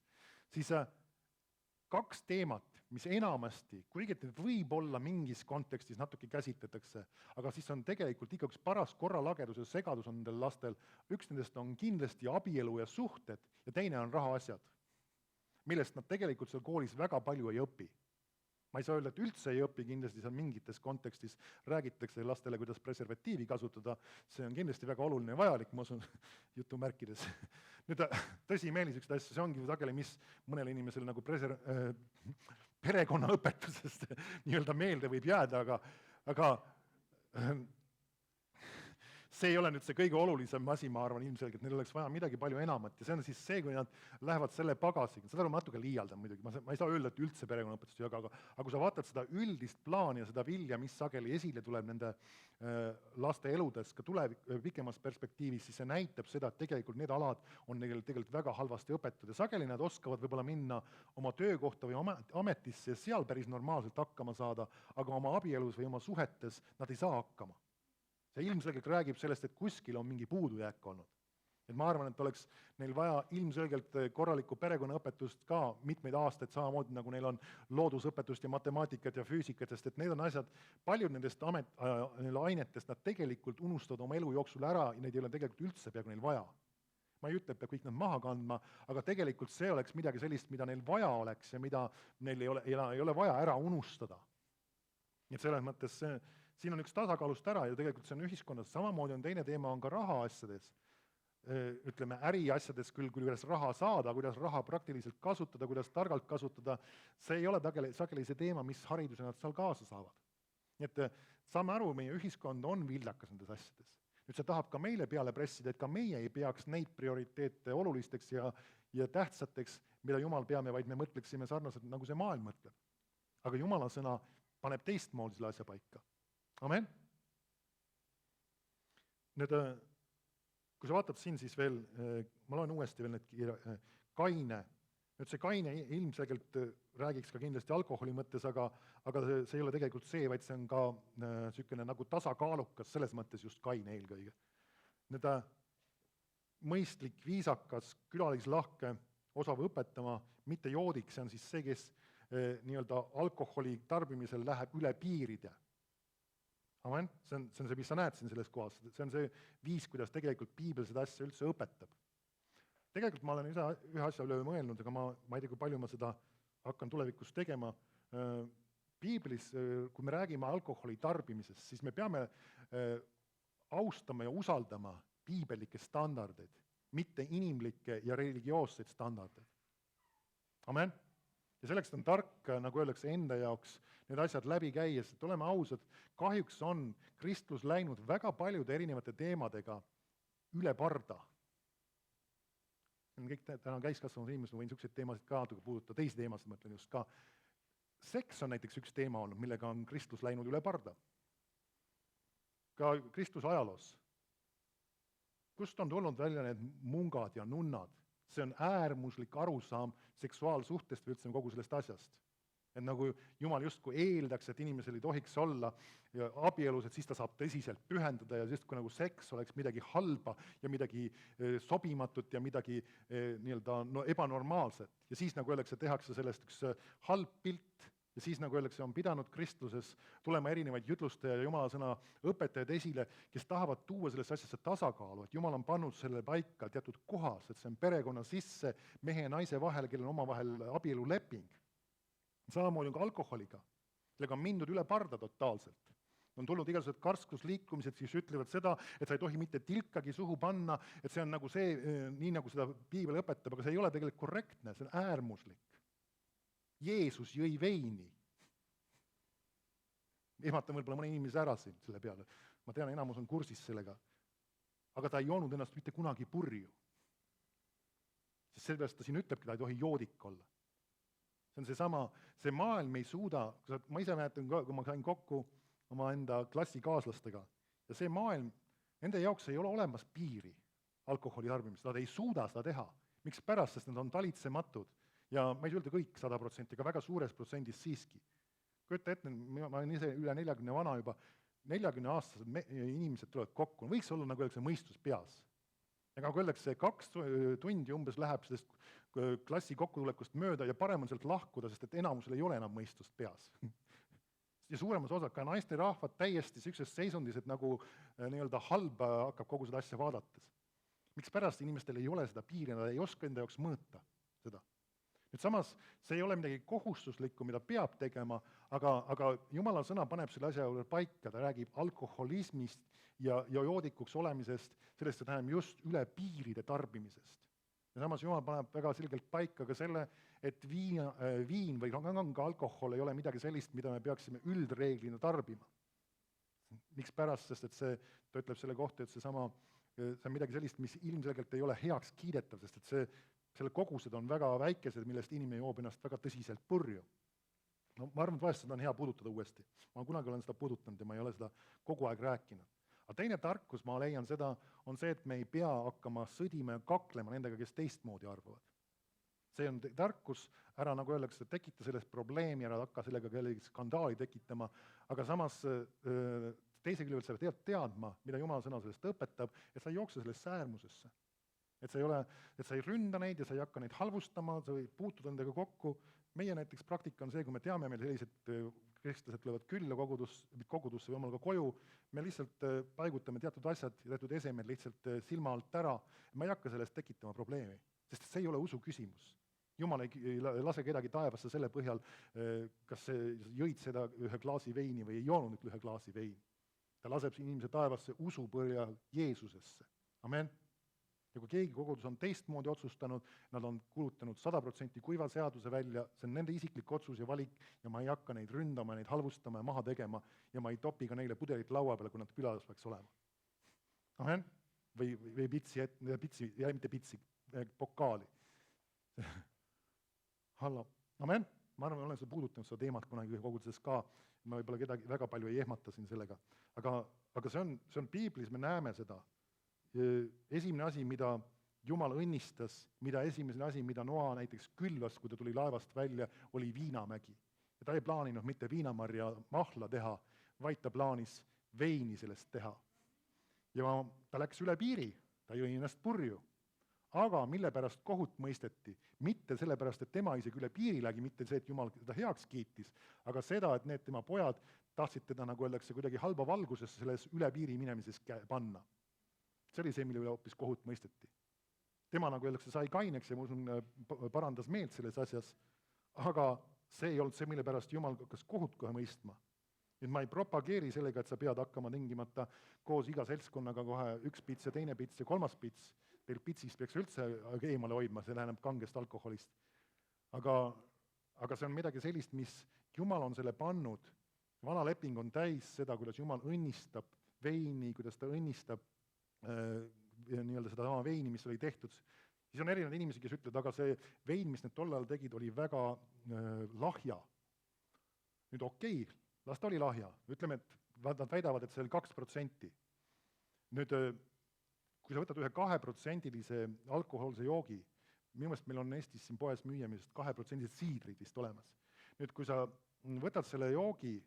siis 2 teemat, mis enamasti, kuigi võib olla mingis kontekstis natuke käsitletakse, aga siis on tegelikult ikkagi paras korralagedus ja segadus on nendel lastel. Üks nendest on kindlasti abielu ja suhted ja teine on rahaasjad, millest nad tegelikult seal koolis väga palju ei õpi. Ma ei saa öelda, et üldse ei õpi, kindlasti seal mingites kontekstis räägitakse lastele, kuidas preservatiivi kasutada, see on kindlasti väga oluline ja vajalik, ma usun, jutumärkides. Nüüd tõsimeeli sükseid asju, see ongi sageli, mis mõnele inimesele nagu perekonnaõpetusest nii-öelda meelde võib jääda, aga see ei ole nüüd see kõige olulisem asi, ma arvan ilmselgelt, neil oleks vaja midagi palju enamat ja see on siis see, kui nad lähevad selle pagasiga, seda on natuke liialdan muidugi, ma ei saa öelda, et üldse perekonnaõpetust ei jaga, aga kui sa vaatad seda üldist plaani ja seda vilja, mis sageli esile tuleb nende laste eludes ka pikemas perspektiivis, siis see näitab seda, et tegelikult need alad on neil tegelikult väga halvasti õpetud ja sageli nad oskavad võib-olla minna oma töökohta või ametisse ja seal päris normaalselt hakkama saada, aga oma abielus või oma suhetes nad ei saa hakkama. See ilmselgelt räägib sellest, et kuskil on mingi puudujääk olnud. Et ma arvan, et oleks neil vaja ilmselgelt korralikku perekonnaõpetust ka mitmeid aastaid, samamoodi nagu neil on loodusõpetust ja matemaatikat ja füüsikat, sest et need on asjad, paljud nendest ainetest nad tegelikult unustavad oma elu jooksul ära ja neid ei ole tegelikult üldse peaaegu neil vaja. Ma ei ütle, et peab kõik nad maha kandma, aga tegelikult see oleks midagi sellist, mida neil vaja oleks ja mida neil ei ole vaja ära unustada. Nii et selles mõttes siin on üks tasakaalust ära ja tegelikult see on ühiskonnas. Samamoodi on teine teema on ka rahaasjades, ütleme äriasjades küll, kuidas raha saada, kuidas raha praktiliselt kasutada, kuidas targalt kasutada, see ei ole sageli see teema, mis hariduse nad seal kaasa saavad. Nii et saame aru, meie ühiskond on viljakas nendes asjades. Nüüd see tahab ka meile peale pressida, et ka meie ei peaks neid prioriteete olulisteks ja tähtsateks, mida Jumal peame, vaid me mõtleksime sarnaselt, nagu see maailm mõtleb. Aga Jumala sõna paneb teistmoodi selle asja paika. Amen. Nüüd, kui sa vaatad siin, siis veel, ma loen uuesti veel need Kaine. Nüüd see Kaine ilmselgelt räägiks ka kindlasti alkoholi mõttes, aga see ei ole tegelikult see, vaid see on ka selline nagu tasakaalukas, selles mõttes just Kaine eelkõige. Nüüd mõistlik, viisakas, külalislahke, osav õpetama, mitte joodik, see on siis see, kes nii-öelda alkoholi tarbimisel läheb üle piiride. Amen? See on see, mis sa näed siin selles kohas. See on see viis, kuidas tegelikult piibel seda asja üldse õpetab. Tegelikult ma olen ühe asja üle mõelnud, aga ma ei tea, kui palju ma seda hakkan tulevikus tegema. Piiblis, kui me räägime alkoholi tarbimisest, siis me peame austama ja usaldama piibelikke standardeid, mitte inimlikke ja religioosseid standardeid. Amen? Ja selleks on tark, nagu öeldakse, enda jaoks need asjad läbi käies, et oleme ausad, kahjuks on kristlus läinud väga paljude erinevate teemadega üle parda. Kõik täna käiskasvanud inimesed, ma võin selliseid teemasid ka puudutada, teisi teemasid mõtlen just ka. Seks on näiteks üks teema olnud, millega on kristlus läinud üle parda. Ka kristluse ajaloos. Kust on tulnud välja need mungad ja nunnad? See on äärmuslik arusaam seksuaalsuhtest või üldse kogu sellest asjast. Et nagu Jumal justkui eeldaks, et inimesel ei tohiks olla abielus, et siis ta saab tõsiselt pühendada ja justkui nagu seks oleks midagi halba ja midagi sobimatut ja midagi nii-öelda ebanormaalset. Ja siis nagu öeldakse, tehakse sellest üks halb pilt ja siis nagu öeldakse, on pidanud kristluses tulema erinevaid jutlustaja ja Jumala sõna õpetajad esile, kes tahavad tuua sellesse asjasse tasakaalu, et Jumal on pannud selle paika teatud kohas, et see on perekonna sisse mehe ja naise vahel, kellel on omavahel abieluleping. Samamoodi on ka alkoholiga, kellega on mindud üle parda totaalselt. On tulnud igasugused karsklusliikumised, siis ütlevad seda, et sa ei tohi mitte tilkagi suhu panna, et see on nagu see, nii nagu seda piibel õpetab, aga see ei ole tegelikult korrektne, see on äärmuslik. Jeesus jõi veini. Ehmatan võib-olla mõne inimese ära siin selle peale. Ma tean, enamus on kursis sellega. Aga ta ei joonud ennast mitte kunagi purju. Sest sellepärast ta siin ütlebki, ta ei tohi joodik olla. See on seesama, see maailm ei suuda, ma ise mäletan, kui ma sain kokku oma enda klassikaaslastega, ja see maailm, nende jaoks ei ole olemas piiri alkoholi tarbimist, nad ei suuda seda teha. Miks pärast, sest nad on talitsematud ja ma ei öelda kõik 100%, aga väga suures protsendis siiski. Kujuta ette, ma olen ise üle 40 vana juba, 40-aastased inimesed tulevad kokku, võiks olla nagu öeldakse mõistus peas. Ja nagu öeldakse, 2 tundi umbes läheb sellest klassi kokkutulekust mööda ja parem on sealt lahkuda, sest et enamusel ei ole enam mõistust peas. Ja suuremas osas ka naisterahvad täiesti sellises seisundis, et nagu nii-öelda halba hakkab kogu seda asja vaadates. Miks pärast inimestel ei ole seda piiri, nad ei oska enda jaoks mõõta seda. Nüüd samas, see ei ole midagi kohustuslikku, mida peab tegema, aga Jumala sõna paneb selle asja juurde paika, ta räägib alkoholismist ja joodikuks olemisest, sellest tähendab just üle piiride tarbimisest. Ja samas Jumal paneb väga selgelt paika ka selle, et viin või kange alkohol ei ole midagi sellist, mida me peaksime üldreeglina tarbima. Miks pärast, sest et see, ta ütleb selle kohta, et see on midagi sellist, mis ilmselgelt ei ole heaks kiidetav, sest et selle kogused on väga väikesed, millest inimene joob ennast väga tõsiselt purju. No ma arvan, et vahest seda on hea puudutada uuesti. Ma kunagi olen seda puudutanud ja ma ei ole seda kogu aeg rääkinud. Aga teine tarkus, ma leian seda, on see, et me ei pea hakkama sõdima ja kaklema nendega, kes teistmoodi arvavad. See on tarkus, ära nagu öeldakse, tekita sellest probleemi, ära hakka sellega kellegi skandaali tekitama, aga samas teise küljelt sa pead teadma, mida Jumala sõna sellest õpetab, et sa ei jookse sellesse äärmusesse. Et sa ei ründa neid ja sa ei hakka neid halvustama, sa võid puutuda nendega kokku. Meie näiteks praktika on see, kui me teame, meil sellised kristlased tulevad külla kogudusse või omal ka koju, me lihtsalt paigutame teatud asjad ja teatud esemed lihtsalt silma alt ära. Ma ei hakka sellest tekitama probleemi, sest see ei ole usu küsimus. Jumal ei lase kedagi taevasse selle põhjal, kas jõid seda ühe klaasi veini või ei joonud ühe klaasi veini. Ta laseb inimese taevasse usu põhjal Jeesusesse. Amen. Ja kui keegi kogudus on teistmoodi otsustanud, nad on kulutanud 100% kuiva seaduse välja, see on nende isiklik otsus ja valik ja ma ei hakka neid ründama, neid halvustama ja maha tegema ja ma ei topi ka neile pudelit laua peale, kui nad külas peaks olema. Amen? Või pitsi, mitte pitsi, pokaali. Hallo. Amen? Ma arvan, olen seda puudutanud seda teemat kunagi koguduses ka, ma võib-olla kedagi väga palju ei ehmata siin sellega, aga see on piiblis, me näeme seda. Esimene asi, mida Jumal õnnistas, esimene asi, mida Noa näiteks külvas, kui ta tuli laevast välja, oli viinamägi. Ja ta ei plaaninud mitte viinamarja mahla teha, vaid ta plaanis veini sellest teha. Ja ta läks üle piiri, ta jõi ennast purju. Aga mille pärast kohut mõisteti? Mitte sellepärast, et tema isegi üle piiri lägi, mitte see, et Jumal teda heaks kiitis, aga seda, et need tema pojad tahtsid teda, nagu öeldakse, kuidagi halba valgusesse selles üle piiri minemises panna. See oli see, mille üle hoopis kohut mõisteti. Tema, nagu öeldakse, sai kaineks ja ma usun, parandas meelt selles asjas, aga see ei olnud see, mille pärast Jumal hakkas kohut kohe mõistma. Nüüd ma ei propageeri sellega, et sa pead hakkama tingimata koos iga seltskonnaga kohe üks pits ja teine pits ja kolmas pits. Teil pitsist peaks üldse eemale hoidma, see läheneb kangest alkoholist. Aga see on midagi sellist, mis Jumal on selle pannud. Vana leping on täis seda, kuidas Jumal õnnistab veini, kuidas ta õnnistab nii-öelda seda sama veini, mis oli tehtud. Siis on erinevad inimesi, kes ütlevad, aga see vein, mis need tol ajal tegid, oli väga lahja. Nüüd okei, las ta oli lahja. Ütleme, et nad väidavad, et see oli 2%. Nüüd, kui sa võtad ühe 2%-lise alkohoolse joogi, minu meelest meil on Eestis siin poes müüamisest 2% siidrid vist olemas. Nüüd, kui sa võtad selle joogi,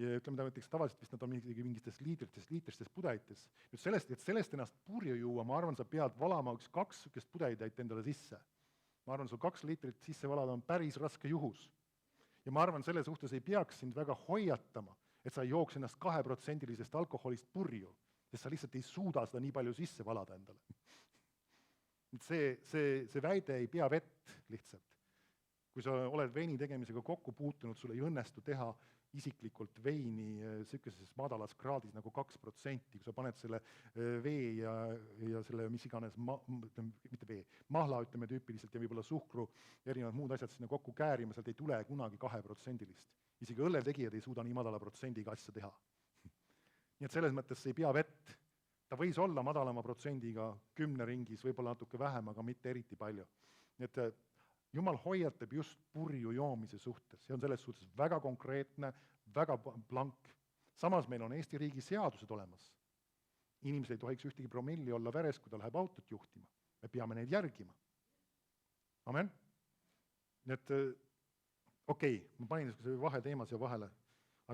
ja ütleme, näiteks tavaliselt vist nad on mingitest liitristest pudelites. Nüüd sellest ennast purju juua, ma arvan, sa pead valama 2 pudelid endale sisse. Ma arvan, sul 2 liitrit sisse valada on päris raske juhus. Ja ma arvan, selle suhtes ei peaks sind väga hoiatama, et sa ei jooks ennast 2%-lisest alkoholist purju, sest sa lihtsalt ei suuda seda nii palju sisse valada endale. See väide ei pea vett lihtsalt. Kui sa oled veini tegemisega kokku puutunud, sul ei õnnestu teha isiklikult veini sellises madalas kraadis nagu 2%, kui sa paned selle vee ja selle mis iganes, mitte vee, mahla ütleme tüüpiliselt ja võib-olla suhkru, erinevad muud asjad sinna kokku käärima, sealt ei tule kunagi 2%-list. Isegi õlletegijad ei suuda nii madala protsendiga asja teha. Nii et selles mõttes see ei pea vett. Ta võis olla madalama protsendiga 10 ringis, võib-olla natuke vähem, aga mitte eriti palju. Nii et Jumal hoiatab just purju joomise suhtes, see on selles suhtes väga konkreetne, väga blank. Samas meil on Eesti riigi seadused olemas. Inimesed ei tohiks ühtegi promilli olla veres, kui ta läheb autot juhtima. Me peame neid järgima. Amen? Nii et okei, ma panin vaheteema siia vahele,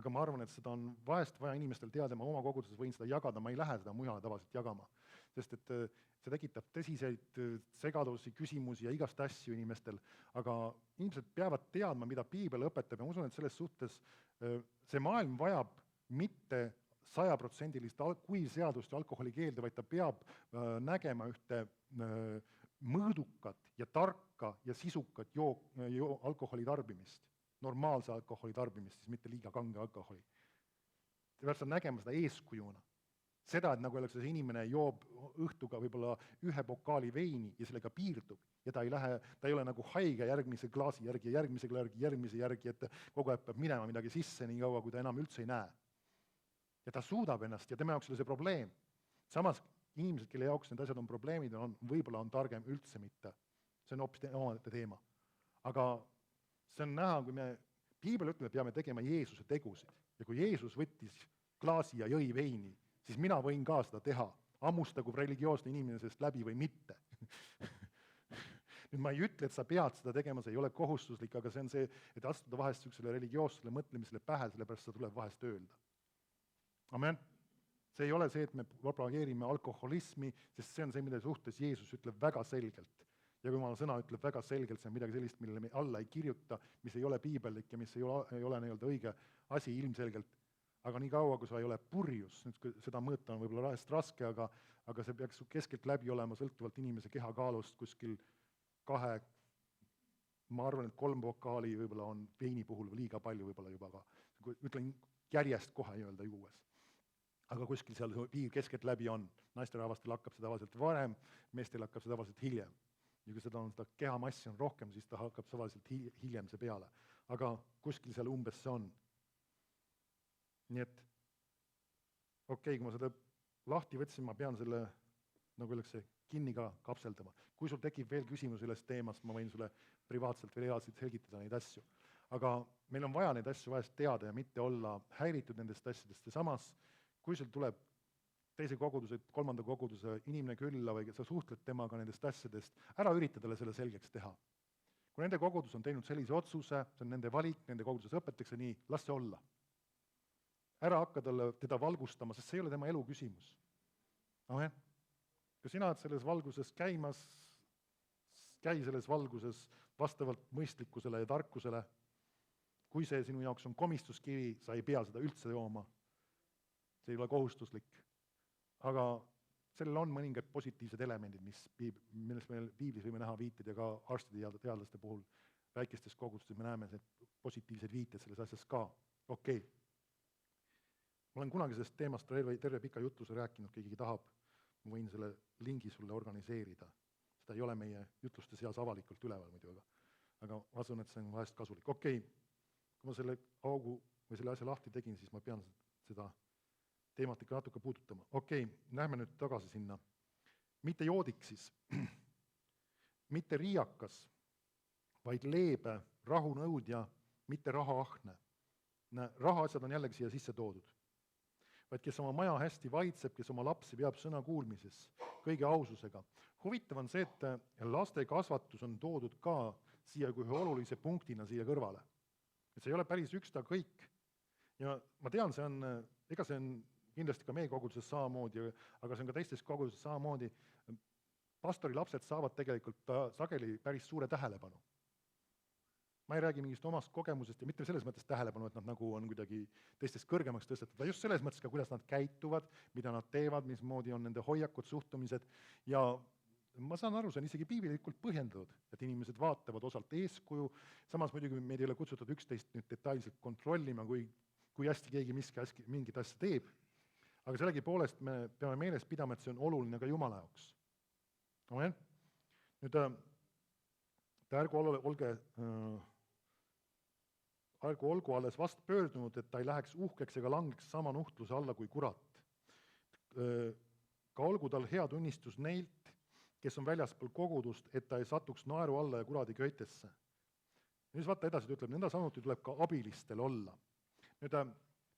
aga ma arvan, et seda on vahest vaja inimestel teada, ma oma koguduses võin seda jagada, ma ei lähe seda mujale tavaliselt jagama, sest et see tekitab tõsiseid segadusi, küsimusi ja igast asju inimestel, aga inimesed peavad teadma, mida piibel õpetab ja ma usun, et selles suhtes see maailm vajab mitte 100%-list kuivseadust ja alkoholikeelde, vaid ta peab nägema ühte mõõdukat ja tarka ja sisukat alkoholi tarbimist, normaalse alkoholi tarbimist, siis mitte liiga kange alkoholi. Ta peab nägema seda eeskujuna. Seda, et nagu öeldakse, see inimene joob õhtuga võib-olla 1 pokaali veini ja sellega piirdub ja ta ei ole nagu haige järgmise klaasi järgi, järgmise järgi, et kogu aeg peab minema midagi sisse nii kaua, kui ta enam üldse ei näe. Ja ta suudab ennast ja tema jaoks oli see probleem. Samas inimesed, kelle jaoks need asjad on probleemid, võib-olla on targem üldse mitte. See on hoopis omaette teema. Aga see on näha, kui piibel ütleb, peame tegema Jeesuse tegusid. Ja kui Jeesus võttis klaasi ja jõi veini, siis mina võin ka seda teha, ammustagu religioosne inimene sellest läbi või mitte. Nüüd ma ei ütle, et sa pead seda tegema, see ei ole kohustuslik, aga see on see, et astuda vahest sellisele religioossele mõtlemisele pähe, sellepärast seda tuleb vahest öelda. Amen. See ei ole see, et me propageerime alkoholismi, sest see on see, mida suhtes Jeesus ütleb väga selgelt. Ja kui Jumala sõna ütleb väga selgelt, see on midagi sellist, millele me alla ei kirjuta, mis ei ole piibellik ja mis ei ole nii-öelda õige asi ilmselgelt. Aga nii kaua, kui sa ei ole purjus, seda mõõta on võib-olla raske, aga see peaks keskelt läbi olema sõltuvalt inimese kehakaalust kuskil 2, ma arvan, et 3 pokaali võib-olla on veini puhul liiga palju võib-olla juba, aga ütlen järjest kohe öelda juues. Aga kuskil seal piir keskelt läbi on. Naisterahvastel hakkab seda tavaliselt varem, meestel hakkab seda tavaliselt hiljem. Ja kui seda kehamassi on rohkem, siis ta hakkab tavaliselt hiljem see peale. Aga kuskil seal umbes see on. Nii et, okei, kui ma seda lahti võtsin, ma pean selle, nagu öeldakse, kinni ka kapseldama. Kui sul tekib veel küsimus üles teemast, ma võin sulle privaatselt või reaalselt selgitada neid asju. Aga meil on vaja neid asju vahest teada ja mitte olla häiritud nendest asjadest. Ja samas, kui sul tuleb teise koguduse, 3. koguduse inimene külla või sa suhtled temaga nendest asjadest, ära ürita talle selle selgeks teha. Kui nende kogudus on teinud sellise otsuse, see on nende valik, nende koguduses õpetakse nii, las see olla. Ära hakka teda valgustama, sest see ei ole tema elu küsimus. Amen. Kui sina oled selles valguses käimas, käi selles valguses vastavalt mõistlikkusele ja tarkusele. Kui see sinu jaoks on komistuskivi, sa ei pea seda üldse jooma. See ei ole kohustuslik. Aga sellel on mõningad positiivsed elemendid, millest me piiblis võime näha viited ja ka arstide ja teadlaste puhul väikestes kogudustes me näeme positiivsed viited selles asjas ka. Okei. Ma olen kunagi sellest teemast terve pika jutluse rääkinud, keegi tahab, ma võin selle lingi sulle organiseerida. Seda ei ole meie jutluste seas avalikult üleval muidu, aga ma asun, et see on vahest kasulik. Okei, kui ma selle augu või selle asja lahti tegin, siis ma pean seda teemat ikka natuke puudutama. Okei, lähme nüüd tagasi sinna. Mitte joodik siis, mitte riiakas, vaid leebe, rahunõudja, mitte rahaahne. Rahaasjad on jällegi siia sisse toodud. Vaid kes oma maja hästi vaitseb, kes oma lapsi peab sõna kuulmises, kõige aususega. Huvitav on see, et laste kasvatus on toodud ka siia kui olulise punktina siia kõrvale. Et see ei ole päris üksta kõik. Ja ma tean, see on kindlasti ka meie koguduses samamoodi, aga see on ka teistes koguduses samamoodi. Pastori lapsed saavad tegelikult sageli päris suure tähelepanu. Ma ei räägi mingist omast kogemusest ja mitte selles mõttes tähelepanu, et nad nagu on kuidagi teistest kõrgemaks tõstetud, vaid just selles mõttes ka, kuidas nad käituvad, mida nad teevad, mismoodi on nende hoiakud, suhtumised ja ma saan aru, see on isegi piiblikult põhjendatud, et inimesed vaatavad osalt eeskuju, samas muidugi meid ei ole kutsutud üksteist nüüd detailselt kontrollima, kui kui hästi keegi mingit asja teeb, aga sellegipoolest me peame meeles pidama, et see on oluline ka Jumala jaoks. Amen. Nüüd ärgu olgu alles vast pöördunud, et ta ei läheks uhkeks ega langeks sama nuhtluse alla kui kurat. Ka olgu tal hea tunnistus neilt, kes on väljaspool kogudust, et ta ei satuks naeru alla ja kuradi köitesse. Ja siis vaata edasi, ta ütleb, nõnda samuti tuleb ka abilistel olla. Nüüd,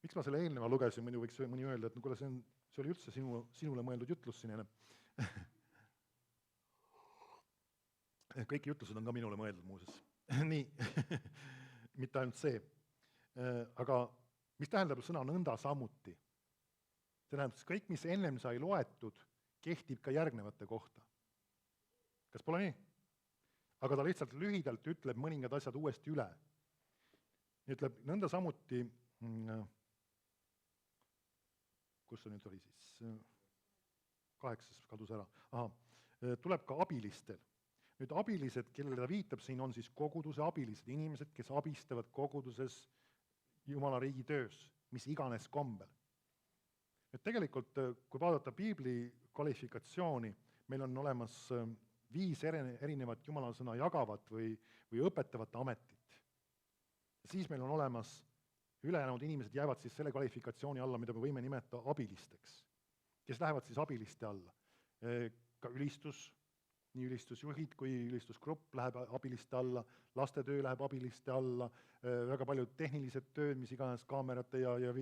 miks ma selle eelneva lugesin, muidu võiks mõni öelda, et kuule, see oli üldse sinule mõeldud jutlus siin. Kõik jutlused on ka minule mõeldud muuses. Nii, mitte ainult see. Aga mis tähendab sõna nõnda samuti? See tähendab, kõik, mis ennem sai loetud, kehtib ka järgnevate kohta. Kas pole nii? Aga ta lihtsalt lühidalt ütleb mõningad asjad uuesti üle. Ütleb nõnda samuti, kus see nüüd oli siis, 8 kadus ära, tuleb ka abilistel. Nüüd abilised, kellele ta viitab siin, on siis koguduse abilised, inimesed, kes abistavad koguduses Jumala riigi töös, mis iganes kombel. Et tegelikult, kui vaadata piibli kvalifikatsiooni, meil on olemas 5 erinevat Jumala sõna jagavat või õpetavat ametit. Siis meil on olemas ülejäänud inimesed jäävad siis selle kvalifikatsiooni alla, mida me võime nimetada abilisteks, kes lähevad siis abiliste alla. Ka ülistus, nii ülistusjuhid kui ülistusgrupp läheb abiliste alla, lastetöö läheb abiliste alla, väga paljud tehnilised tööd, mis iganes kaamerate ja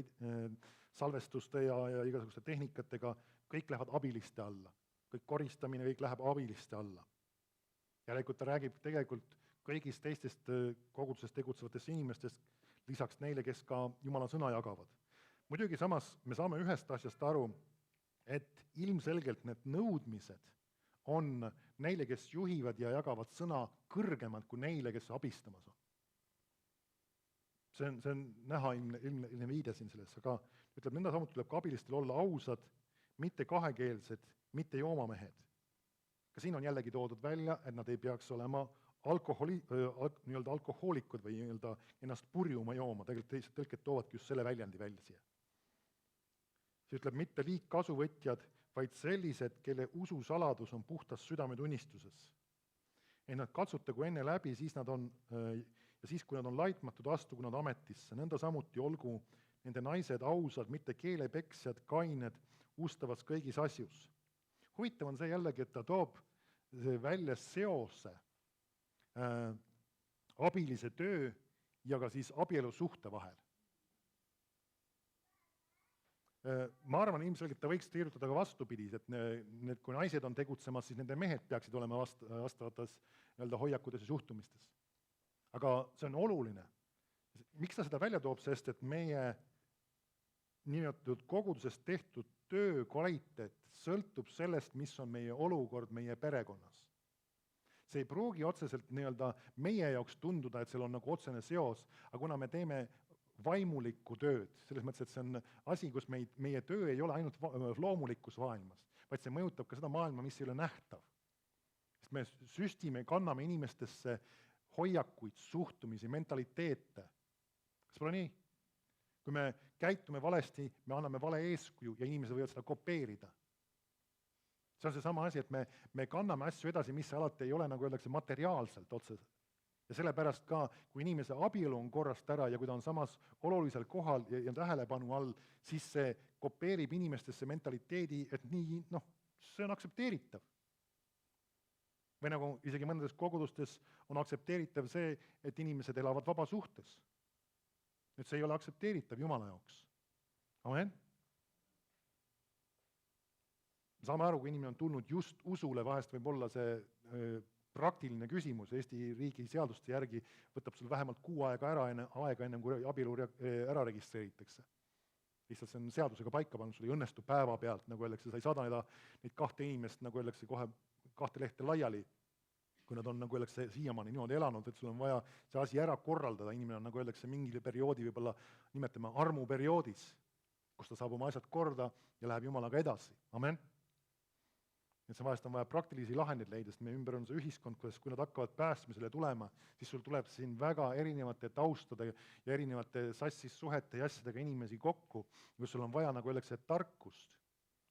salvestuste ja igasuguste tehnikatega, kõik lähevad abiliste alla. Kõik koristamine, kõik läheb abiliste alla. Järelikult ta räägib tegelikult kõigist teistest koguduses tegutsevatest inimestest, lisaks neile, kes ka Jumala sõna jagavad. Muidugi samas me saame ühest asjast aru, et ilmselgelt need nõudmised on neile, kes juhivad ja jagavad sõna kõrgemad kui neile, kes abistamas on. See on näha ilmne viide siin selles, aga ütleb, nõnda samuti tuleb ka abilistel olla ausad, mitte kahekeelsed, mitte joomamehed. Ka siin on jällegi toodud välja, et nad ei peaks olema alkohoolikud või ennast purjuma jooma, tegelikult teised tõlked toovadki just selle väljendi välja siia. See ütleb, mitte liigkasuvõtjad, vaid sellised, kelle ususaladus on puhtas südametunnistuses. Et nad katsutagu enne läbi, kui nad on laitmatud, astugu nad ametisse. Nõnda samuti olgu nende naised ausad, mitte keelepeksjad, kained, ustavas kõigis asjus. Huvitav on see jällegi, et ta toob välja seose abilise töö ja ka siis abielusuhte vahel. Ma arvan, ilmselgelt ta võiks kirjutada ka vastupidi, et kui naised on tegutsemas, siis nende mehed peaksid olema vastavates hoiakutes ja suhtumistes. Aga see on oluline. Miks ta seda välja toob? Sest et meie nimetatud koguduses tehtud töö kvaliteet sõltub sellest, mis on meie olukord meie perekonnas. See ei pruugi otseselt meie jaoks tunduda, et seal on nagu otsene seos, aga kuna me teeme vaimulikku tööd, selles mõttes, et see on asi, kus meie töö ei ole ainult loomulikus maailmas, vaid see mõjutab ka seda maailma, mis ei ole nähtav. Sest me süstime, kanname inimestesse hoiakuid, suhtumisi, mentaliteete. Kas pole nii? Kui me käitume valesti, me anname vale eeskuju ja inimesed võivad seda kopeerida. See on see sama asi, et me kanname asju edasi, mis alati ei ole, nagu öeldakse, materiaalselt otseselt. Ja sellepärast ka, kui inimese abielu on korrast ära ja kui ta on samas olulisel kohal ja tähelepanu all, siis see kopeerib inimestesse mentaliteedi, et nii, see on aktsepteeritav. Või nagu isegi mõnedes kogudustes on aktsepteeritav see, et inimesed elavad vabasuhtes. Nüüd see ei ole aktsepteeritav Jumala jaoks. Amen. Saame aru, kui inimene on tulnud just usule, vahest võib olla see praktiline küsimus. Eesti riigi seaduste järgi võtab sul vähemalt 6 aega enne, kui abielu ära registreeritakse. Lihtsalt see on seadusega paika pannud, sul ei õnnestu päeva pealt, nagu öeldakse, sa ei saada neid 2 inimest, nagu öeldakse, kohe 2 lehte laiali, kui nad on, nagu öeldakse, siiamaani niimoodi elanud, et sul on vaja see asi ära korraldada. Inimene on, nagu öeldakse, mingil perioodi võib-olla nimetame armuperioodis, kus ta saab oma asjad korda ja läheb Jumalaga edasi. Amen. et vahest on vaja praktilisi lahendeid leida, sest meie ümber on see ühiskond, kui nad hakkavad päästmisele tulema, siis sul tuleb siin väga erinevate taustade ja erinevate sassis suhete ja asjadega inimesi kokku, kus sul on vaja, nagu öeldakse, tarkust.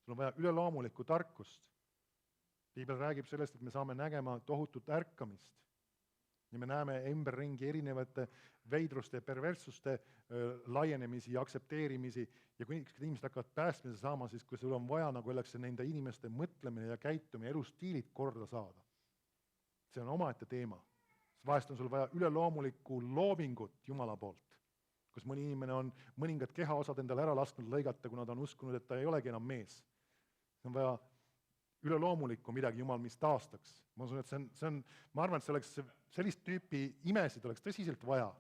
Sul on vaja üleloomulikku tarkust. Piibel räägib sellest, et me saame nägema tohutut ärkamist. Ja me näeme ümberringi erinevate veidruste ja perverssuste laienemisi ja aktsepteerimisi ja kui inimesed hakkavad päästmise saama, siis kui sul on vaja, nagu öeldakse, nende inimeste mõtlemine ja käitumine, elustiilid korda saada. See on omaette teema. Vahest on sul vaja üleloomulikku loomingut Jumala poolt, kus mõni inimene on mõningad kehaosad endale ära lasknud lõigata, kuna ta on uskunud, et ta ei olegi enam mees. See on vaja üleloomulikku midagi Jumal, mis taastaks. Ma usun, et ma arvan, et see oleks sellist tüüpi imesid oleks tõsiselt vaja.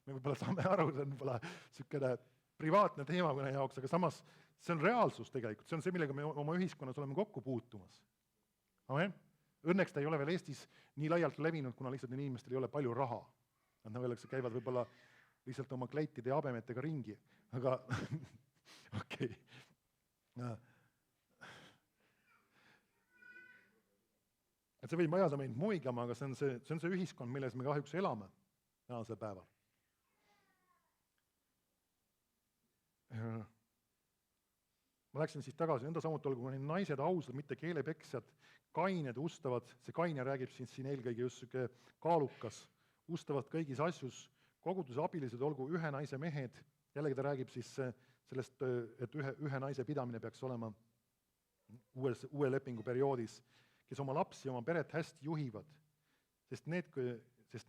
Me võib-olla saame aru, see on võib-olla niisugune privaatne teema mõne jaoks, aga samas see on reaalsus tegelikult, see on see, millega me oma ühiskonnas oleme kokku puutumas. Amen? Õnneks ta ei ole veel Eestis nii laialt levinud, kuna lihtsalt inimestel ei ole palju raha. Nad nagu käivad võib-olla lihtsalt oma kleitide ja abemetega ringi, aga okei. Et see võib ajada meid muiglama, aga see on see ühiskond, milles me kahjuks elame tänasel päeval. Ma läksin siis tagasi, enda samuti olgu need naised ausad, mitte keelepeksjad, kained, ustavad, see kaine räägib siin eelkõige just kaalukas, ustavad kõigis asjus, koguduse abilised olgu ühe naise mehed, jällegi ta räägib siis sellest, et ühe naise pidamine peaks olema uue lepingu perioodis, kes oma lapsi ja oma peret hästi juhivad, sest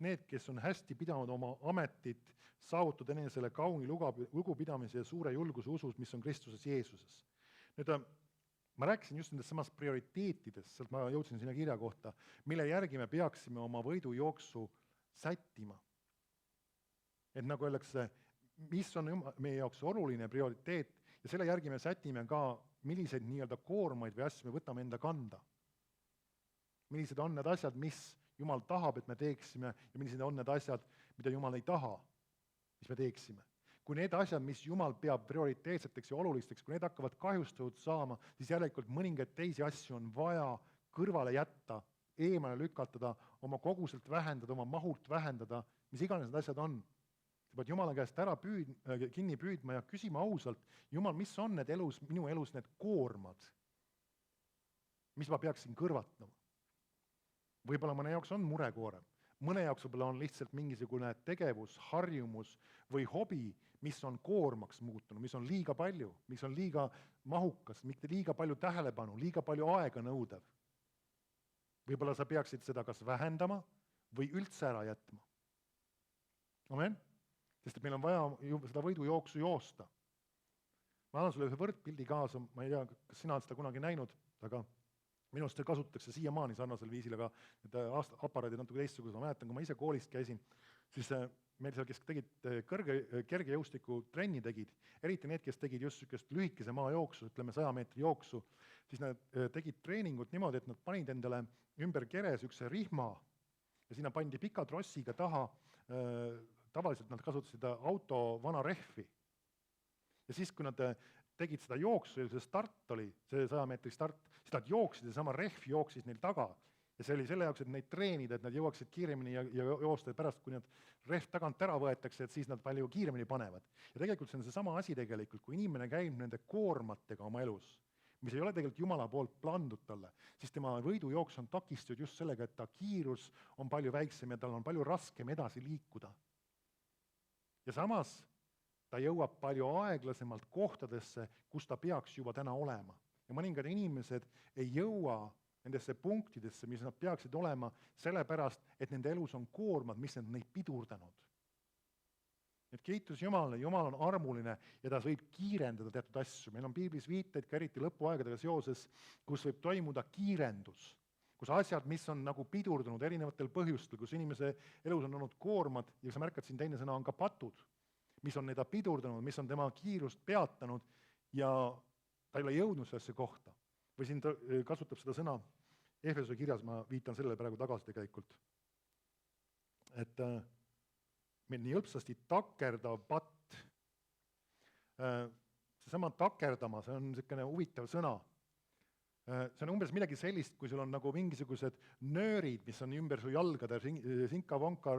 need, kes on hästi pidanud oma ametit, saavutud enesele kauni lugupidamise ja suure julguse usus, mis on Kristuses Jeesuses. Nüüd ma rääkisin just nendest samast prioriteetidest, sealt ma jõudsin sinna kirja kohta, mille järgi me peaksime oma võidujooksu sättima. Et nagu öeldakse, mis on meie jaoks oluline prioriteet ja selle järgi me sätime ka, milliseid nii-öelda koormaid või asju me võtame enda kanda. Millised on need asjad, mis Jumal tahab, et me teeksime ja millised on need asjad, mida Jumal ei taha, mis me teeksime. Kui need asjad, mis Jumal peab prioriteetseteks ja olulisteks, kui need hakkavad kahjustatud saama, siis järelikult mõningaid teisi asju on vaja kõrvale jätta, eemale lükatada, oma koguselt vähendada, oma mahult vähendada, mis iganes need asjad on. Sa pead Jumala käest kinni püüdma ja küsima ausalt, Jumal, mis on need minu elus need koormad, mis ma peaksin kõrvatama? Võib-olla mõne jaoks on murekoorem, mõne jaoks võib-olla on lihtsalt mingisugune tegevus, harjumus või hobi, mis on koormaks muutunud, mis on liiga palju, mis on liiga mahukas, mitte liiga palju tähelepanu, liiga palju aega nõudev. Võib-olla sa peaksid seda kas vähendama või üldse ära jätma. Amen? Sest meil on vaja seda võidujooksu joosta. Ma annan sulle ühe võrdpildi kaasa, ma ei tea, kas sina oled seda kunagi näinud, aga minu arust kasutatakse siiamaani sarnasel viisil, aga need aparaadid natuke teistsugused. Ma mäletan, kui ma ise koolist käisin, siis meil seal, kes tegid kergejõustiku trenni tegid, eriti need, kes tegid just niisugust lühikese maajooksu, ütleme 100 meetri jooksu, siis nad tegid treeningut niimoodi, et nad panid endale ümber kere niisuguse rihma ja sinna pandi pika trossiga taha, tavaliselt nad kasutasid auto vana rehvi. Ja siis, kui nad tegid seda jooksu ja see start oli, see 100 meetri start, siis nad jooksid ja sama rehv jooksis neil taga. Ja see oli selle jaoks, et neid treenida, et nad jõuaksid kiiremini ja joosta, et pärast, kui need rehv tagant ära võetakse, et siis nad palju kiiremini panevad. Ja tegelikult see on seesama asi tegelikult, kui inimene käib nende koormatega oma elus, mis ei ole tegelikult Jumala poolt plandud talle, siis tema võidujooks on takistatud just sellega, et ta kiirus on palju väiksem ja tal on palju raskem edasi liikuda. Ja samas ta jõuab palju aeglasemalt kohtadesse, kus ta peaks juba täna olema. Ja mõningad inimesed ei jõua nendesse punktidesse, mis nad peaksid olema, sellepärast, et nende elus on koormad, mis on neid pidurdanud. Et kiitus Jumalale, Jumal on armuline ja ta võib kiirendada teatud asju. Meil on piiblis viiteid ka eriti lõpuaegadega seoses, kus võib toimuda kiirendus, kus asjad, mis on nagu pidurdunud erinevatel põhjustel, kus inimese elus on olnud koormad ja sa märkad siin teine sõna on ka patud, mis on teda pidurdanud, mis on tema kiirust peatanud ja ta ei ole jõudnud sellesse kohta. Või siin ta kasutab seda sõna Efesuse kirjas, ma viitan sellele praegu tagasi tegelikult. Et meil nii hõlpsasti takerdav patt. Seesama takerdama, see on niisugune huvitav sõna. See on umbes midagi sellist, kui sul on nagu mingisugused nöörid, mis on ümber su jalgade, sinka-vonka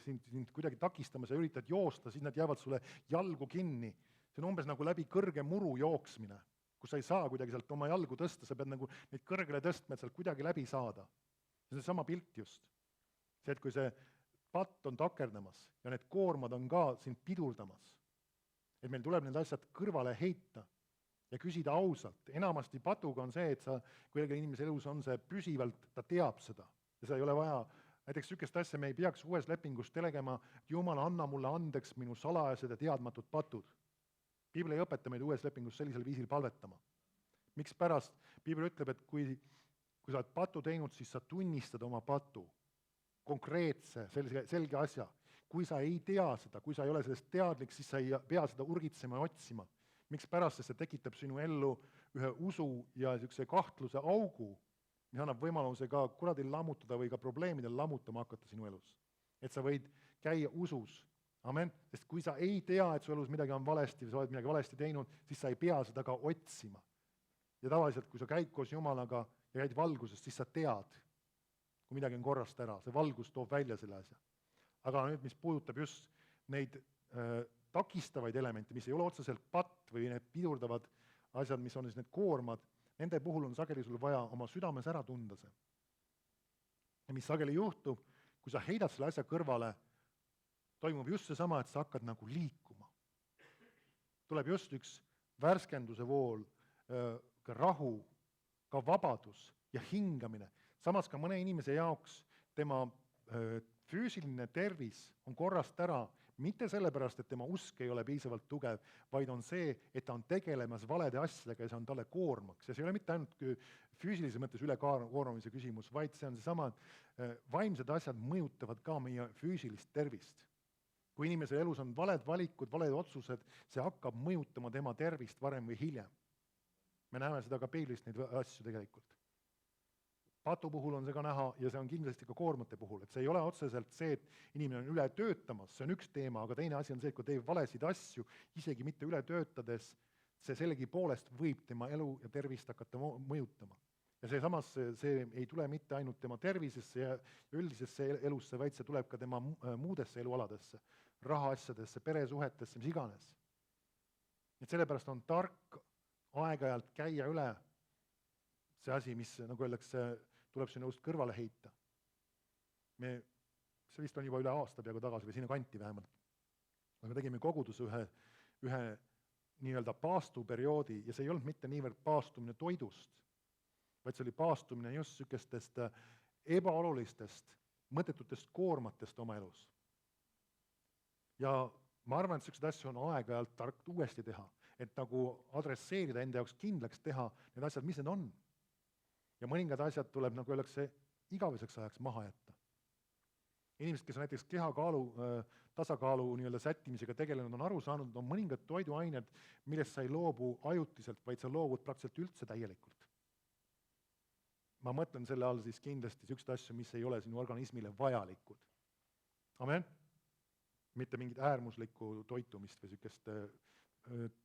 sind kuidagi takistamas ja üritad joosta, siis nad jäävad sulle jalgu kinni. See on umbes nagu läbi kõrge muru jooksmine, kus sa ei saa kuidagi sealt oma jalgu tõsta, sa pead nagu neid kõrgele tõstma, et sealt kuidagi läbi saada. See on sama pilt just. See, et kui see patt on takerdamas ja need koormad on ka sind pidurdamas, et meil tuleb need asjad kõrvale heita ja küsida ausalt. Enamasti patuga on see, et kui inimese elus on see püsivalt, ta teab seda ja seda ei ole vaja. Näiteks sükest asja me ei peaks uues lepingus telegema, Jumal, anna mulle andeks minu salajased ja teadmatud patud. Piibel ei õpeta meid uues lepingus sellisel viisil palvetama. Miks pärast? Piibel ütleb, et kui sa oled patu teinud, siis sa tunnistad oma patu. Konkreetse, selge asja. Kui sa ei tea seda, kui sa ei ole sellest teadlik, siis sa ei pea seda urgitsema ja otsima. Miks pärast, sest see tekitab sinu ellu ühe usu ja niisuguse kahtluse augu, mis annab võimaluse ka kuradil lammutada või ka probleemidel lammutama hakata sinu elus. Et sa võid käia usus. Amen. Sest kui sa ei tea, et su elus midagi on valesti või sa oled midagi valesti teinud, siis sa ei pea seda ka otsima. Ja tavaliselt, kui sa käid koos Jumalaga ja käid valguses, siis sa tead, kui midagi on korrast ära. See valgus toob välja selle asja. Aga nüüd, mis puudutab just neid takistavaid elemente, mis ei ole otseselt patt või need pidurdavad asjad, mis on siis need koormad, nende puhul on sageli sul vaja oma südames ära tunda see. Ja mis sageli juhtub, kui sa heidad selle asja kõrvale, toimub just seesama, et sa hakkad nagu liikuma. Tuleb just üks värskenduse vool, ka rahu, ka vabadus ja hingamine. Samas ka mõne inimese jaoks tema füüsiline tervis on korrast ära, mitte sellepärast, et tema usk ei ole piisavalt tugev, vaid on see, et ta on tegelemas valede asjadega ja see on talle koormaks. Ja see ei ole mitte ainult füüsilise mõttes ülekoormamise küsimus, vaid see on seesama, et vaimsed asjad mõjutavad ka meie füüsilist tervist. Kui inimese elus on valed valikud, valed otsused, see hakkab mõjutama tema tervist varem või hiljem. Me näeme seda ka peilist neid asju tegelikult. Patu puhul on see ka näha ja see on kindlasti ka koormate puhul, et see ei ole otseselt see, et inimene on üle töötamas, see on üks teema, aga teine asi on see, et kui teeb valesid asju, isegi mitte üle töötades, see sellegi poolest võib tema elu ja tervist hakata mõjutama. Ja samas see ei tule mitte ainult tema tervisesse ja üldisesse elusse, vaid see tuleb ka tema muudesse elualadesse, rahaasjadesse, peresuhetesse, mis iganes. Et sellepärast on tark aeg-ajalt käia üle see asi, mis, nagu öeldakse, tuleb sinu elust kõrvale heita. See vist on juba üle aasta peaaegu tagasi või sinna kanti vähemalt. Me tegime koguduse ühe nii-öelda paastuperioodi ja see ei olnud mitte niivõrd paastumine toidust, vaid see oli paastumine just sükestest ebaolulistest, mõttetutest koormatest oma elus. Ja ma arvan, et sellised asju on aeg-ajalt tark uuesti teha, et nagu adresseerida enda jaoks kindlaks teha need asjad, mis need on. Ja mõningad asjad tuleb, nagu öeldakse, igaveseks ajaks maha jätta. Inimesed, kes on näiteks kehakaalu, tasakaalu nii-öelda sättimisega tegelenud, on aru saanud, on mõningad toiduained, millest sa ei loobu ajutiselt, vaid sa loobud praktiliselt üldse täielikult. Ma mõtlen selle all siis kindlasti sellised asju, mis ei ole sinu organismile vajalikud. Amen? Mitte mingit äärmuslikku toitumist või sellist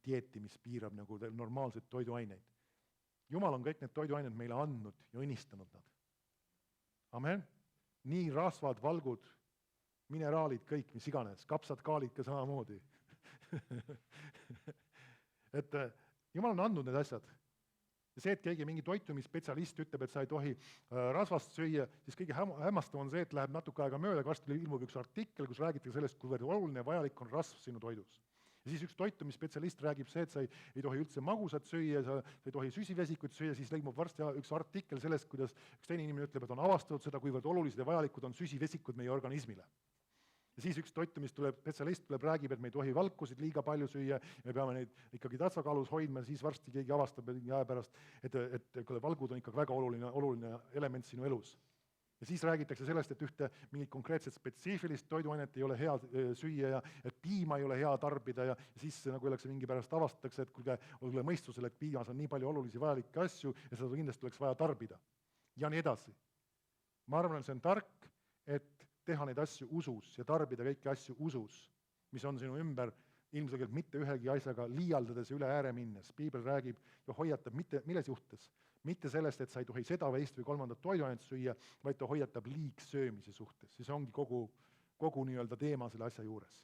dieeti, mis piirab nagu normaalseid toiduaineid. Jumal on kõik need toiduained meile andnud ja õnnistanud nad. Amen. Nii rasvad, valgud, mineraalid, kõik, mis iganes, kapsad, kaalid ka samamoodi. Et Jumal on andnud need asjad. Ja see, et keegi mingi toitumisspetsialist ütleb, et sa ei tohi rasvast süüa, siis kõige hämmastav on see, et läheb natuke aega mööda, varsti ilmub üks artikkel, kus räägitakse sellest, kuivõrd oluline ja vajalik on rasv sinu toidus. Ja siis üks toitumisspetsialist räägib see, et sa ei tohi üldse magusat süüa, sa ei tohi süsivesikut süüa, siis ilmub varsti üks artikkel sellest, kuidas üks teine inimene ütleb, et on avastatud seda, kuivõrd olulised ja vajalikud on süsivesikud meie organismile. Ja siis üks spetsialist räägib, et me ei tohi valkusid liiga palju süüa ja me peame neid ikkagi tasakaalus hoidma, siis varsti keegi avastab aja pärast, et valgud on ikkagi väga oluline element sinu elus. Ja siis räägitakse sellest, et ühte mingit konkreetset spetsiifilist toiduainet ei ole hea süüa ja et piima ei ole hea tarbida ja siis nagu öeldakse mingi pärast avastatakse, et kuulge mõistusele, et piimas on nii palju olulisi vajalikke asju ja seda kindlasti oleks vaja tarbida. Ja nii edasi. Ma arvan, et see on tark, et teha neid asju usus ja tarbida kõiki asju usus, mis on sinu ümber, ilmselgelt mitte ühegi asjaga liialdades üle ääre minnes. Piibel räägib ja hoiatab mitte milles juhtes, mitte sellest, et sa ei tohi seda või teist või kolmandat toiduainet süüa, vaid ta hoiatab liigsöömise suhtes. See ongi kogu nii-öelda teema selle asja juures.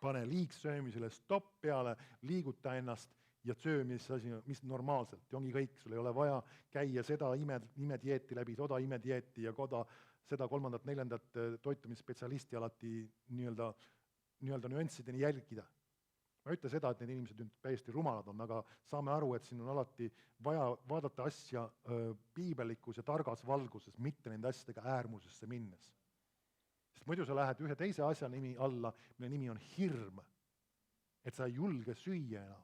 Pane liigsöömisele stopp peale, liiguta ennast ja söö, mis normaalselt. Ja ongi kõik, sul ei ole vaja käia seda imedieeti läbi, toda imedieeti ja seda kolmandat, neljandat toitumisspetsialisti alati nii-öelda nüanssideni jälgida. Ma ei ütle seda, et need inimesed täiesti rumalad on, aga saame aru, et siin on alati vaja vaadata asja piibellikus ja targas valguses, mitte nende asjadega äärmusesse minnes. Sest muidu sa lähed ühe teise asja nimi alla, mille nimi on hirm. Et sa ei julge süüa enam.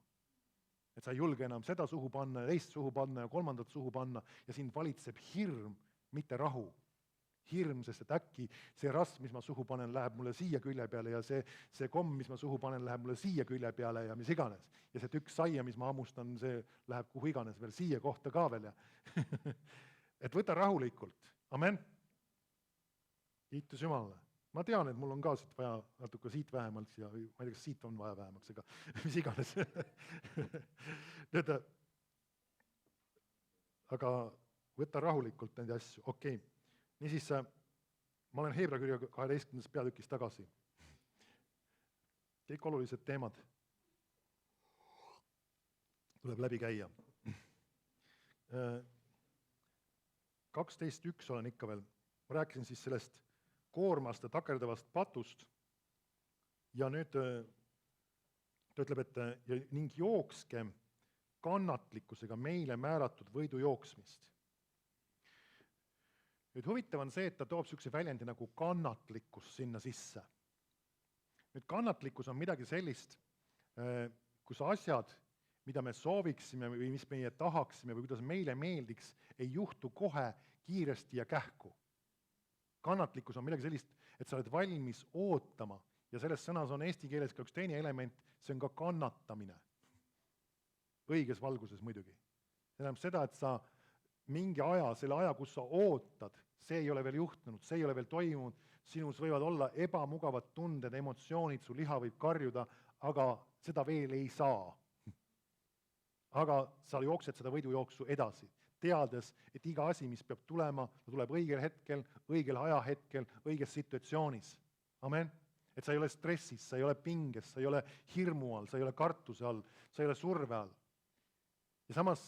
Et sa ei julge enam seda suhu panna ja teist suhu panna ja kolmandat suhu panna ja sind valitseb hirm, mitte rahu. Hirm, sest et äkki see rasv, mis ma suhu panen, läheb mulle siia külje peale ja see komm, mis ma suhu panen, läheb mulle siia külje peale ja mis iganes. Ja see tükk saia, mis ma hammustan, see läheb kuhu iganes veel siia kohta ka veel. Et võta rahulikult. Amen. Kiitus Jumalale. Ma tean, et mul on ka siit vaja natuke siit vähemalt ja ma ei tea, kas siit on vaja vähemaks, aga mis iganes. Aga võta rahulikult nende asju. Okei. Niisiis, ma olen Heebra kirja 12. peatükis tagasi. Kõik olulised teemad tuleb läbi käia. 12.1 olen ikka veel. Ma rääkisin siis sellest koormast ja takerdavast patust ja nüüd ta ütleb, et ning jookske kannatlikkusega meile määratud võidu jooksmist. Nüüd huvitav on see, et ta toob niisuguse väljendi nagu kannatlikkus sinna sisse. Nüüd kannatlikkus on midagi sellist, kus asjad, mida me sooviksime või mis meie tahaksime või kuidas meile meeldiks, ei juhtu kohe kiiresti ja kähku. Kannatlikkus on midagi sellist, et sa oled valmis ootama ja selles sõnas on eesti keeles ka üks teine element, see on ka kannatamine. Õiges valguses muidugi. See tähendab seda, et sa mingi aja, selle aja, kus sa ootad, see ei ole veel juhtunud, see ei ole veel toimunud, sinus võivad olla ebamugavad tunded, emotsioonid, su liha võib karjuda, aga seda veel ei saa. Aga sa jooksed seda võidujooksu edasi, teades, et iga asi, mis peab tulema, ta tuleb õigel hetkel, õigel ajahetkel, õiges situatsioonis. Amen. Et sa ei ole stressis, sa ei ole pinges, sa ei ole hirmu all, sa ei ole kartuse all, sa ei ole surve all. Ja samas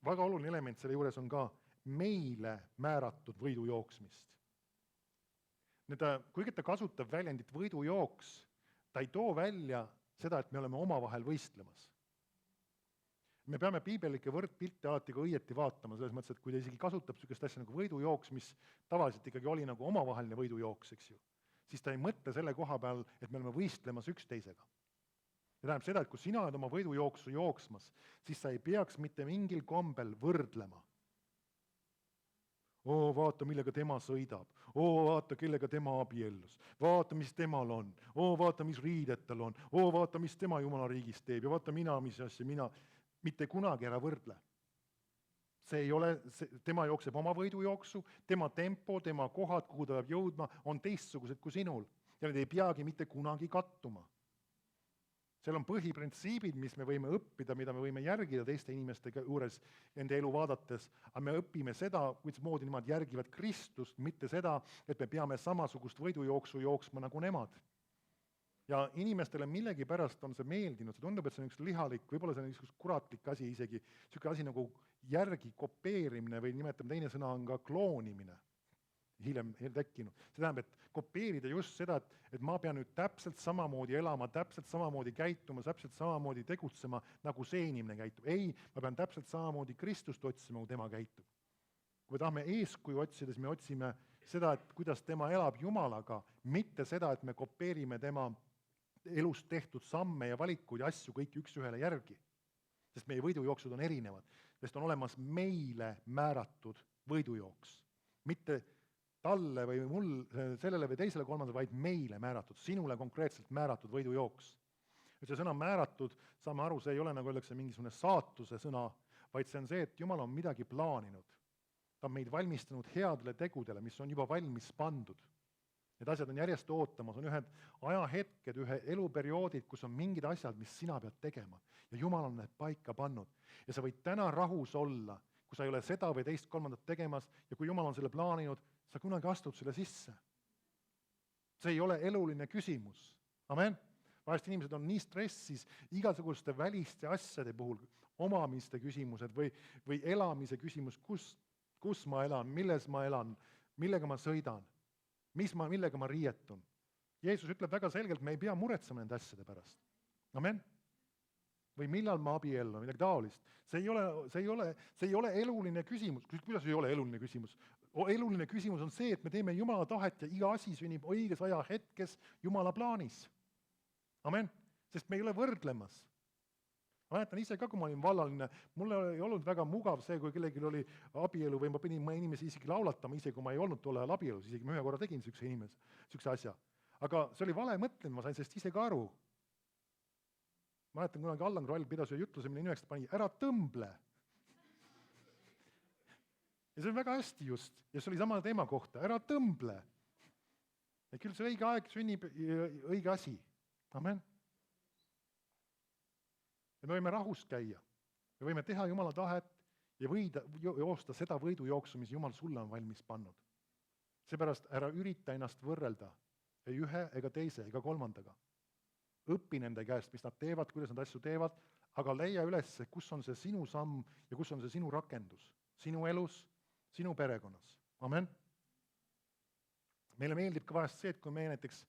väga oluline element selle juures on ka meile määratud võidujooksmist. Kuigi ta kasutab väljendit võidujooks, ta ei too välja seda, et me oleme omavahel võistlemas. Me peame piibellikke võrdpilte alati ka õieti vaatama, selles mõttes, et kui ta isegi kasutab niisugust asja nagu võidujooks, mis tavaliselt ikkagi oli nagu omavaheline võidujooks, eks ju, siis ta ei mõtle selle koha peal, et me oleme võistlemas üksteisega. Ja tähendab seda, et kui sina oled oma võidujooksu jooksmas, siis sa ei peaks mitte mingil kombel võrdlema. Vaata, millega tema sõidab. Vaata, kellega tema abiellus. Vaata, mis temal on. Vaata, mis riided tal on. Vaata, mis tema Jumala riigis teeb. Ja vaata mina, mis asja mina. Mitte kunagi ära võrdle. Tema jookseb oma võidujooksu, tema tempo, tema kohad, kuhu ta peab jõudma, on teistsugused kui sinul. Ja need ei peagi mitte kunagi kattuma. Seal on põhiprintsiibid, mis me võime õppida, mida me võime järgida teiste inimeste juures enda elu vaadates, aga me õpime seda, kuidas moodi nemad järgivad Kristust, mitte seda, et me peame samasugust võidujooksu jooksma nagu nemad. Ja inimestele millegi pärast on see meeldinud, see tundub, et see on üks lihalik, võib-olla see on üks kuratlik asi isegi, niisugune asi nagu järgi kopeerimine või nimetame teine sõna on ka kloonimine, hiljem tekkinud. See tähendab, et kopeerida just seda, et ma pean nüüd täpselt samamoodi elama, täpselt samamoodi käituma, täpselt samamoodi tegutsema, nagu see inimene käitub. Ei, ma pean täpselt samamoodi Kristust otsima, kui tema käitub. Kui me tahame eeskuju otsida, siis me otsime seda, et kuidas tema elab Jumalaga, mitte seda, et me kopeerime tema elust tehtud samme ja valikuid ja asju kõik üks ühele järgi. Sest meie võidujooksud on erinevad, sest on olemas meile määratud võidujooks. Mitte talle või mul, sellele või teisele kolmandale, vaid meile määratud, sinule konkreetselt määratud võidujooks. Ja see sõna määratud, saame aru, see ei ole nagu öeldakse mingisugune saatuse sõna, vaid see on see, et Jumal on midagi plaaninud. Ta on meid valmistanud headele tegudele, mis on juba valmis pandud. Need asjad on järjest ootamas, on ühed ajahetked, ühe eluperioodid, kus on mingid asjad, mis sina pead tegema. Ja Jumal on need paika pannud. Ja sa võid täna rahus olla, kui sa ei ole seda või teist kolmandat tegemas ja kui Jumal on selle plaaninud, sa kunagi astud selle sisse. See ei ole eluline küsimus. Amen. Vahest inimesed on nii stressis igasuguste väliste asjade puhul, omamiste küsimused või elamise küsimus, kus ma elan, milles ma elan, millega ma sõidan, millega ma riietun. Jeesus ütleb väga selgelt, me ei pea muretsema nende asjade pärast. Amen. Või millal ma abiellun, midagi taolist. See ei ole eluline küsimus. Kuidas ei ole eluline küsimus? Eluline küsimus on see, et me teeme Jumala tahet ja iga asi sünnib õiges ajahetkes Jumala plaanis. Amen. Sest me ei ole võrdlemas. Ma mäletan ise ka, kui ma olin vallaline, mul ei olnud väga mugav see, kui kellelgi oli abielu või ma pidin inimesi isegi laulatama, ise kui ma ei olnud tol ajal abielus, isegi ma ühe korra tegin sükse asja. Aga see oli vale mõtlemine, ma sain sellest ise ka aru. Ma mäletan, kunagi Allan Kroll pidas ühe jutluse, mille nimeks ta pani, ära tõmble. Ja see on väga hästi just, ja see oli sama teema kohta, ära tõmble. Ja küll see õige aeg sünnib õige asi. Amen. Ja me võime rahus käia, me võime teha Jumala tahet ja joosta seda võidujooksu, mis Jumal sulle on valmis pannud. Seepärast ära ürita ennast võrrelda ei ühe ega teise ega kolmandaga. Õpi nende käest, mis nad teevad, kuidas nad asju teevad, aga leia üles, kus on see sinu samm ja kus on see sinu rakendus, sinu elus, sinu perekonnas. Amen. Meile meeldib ka vahest see, et kui me näiteks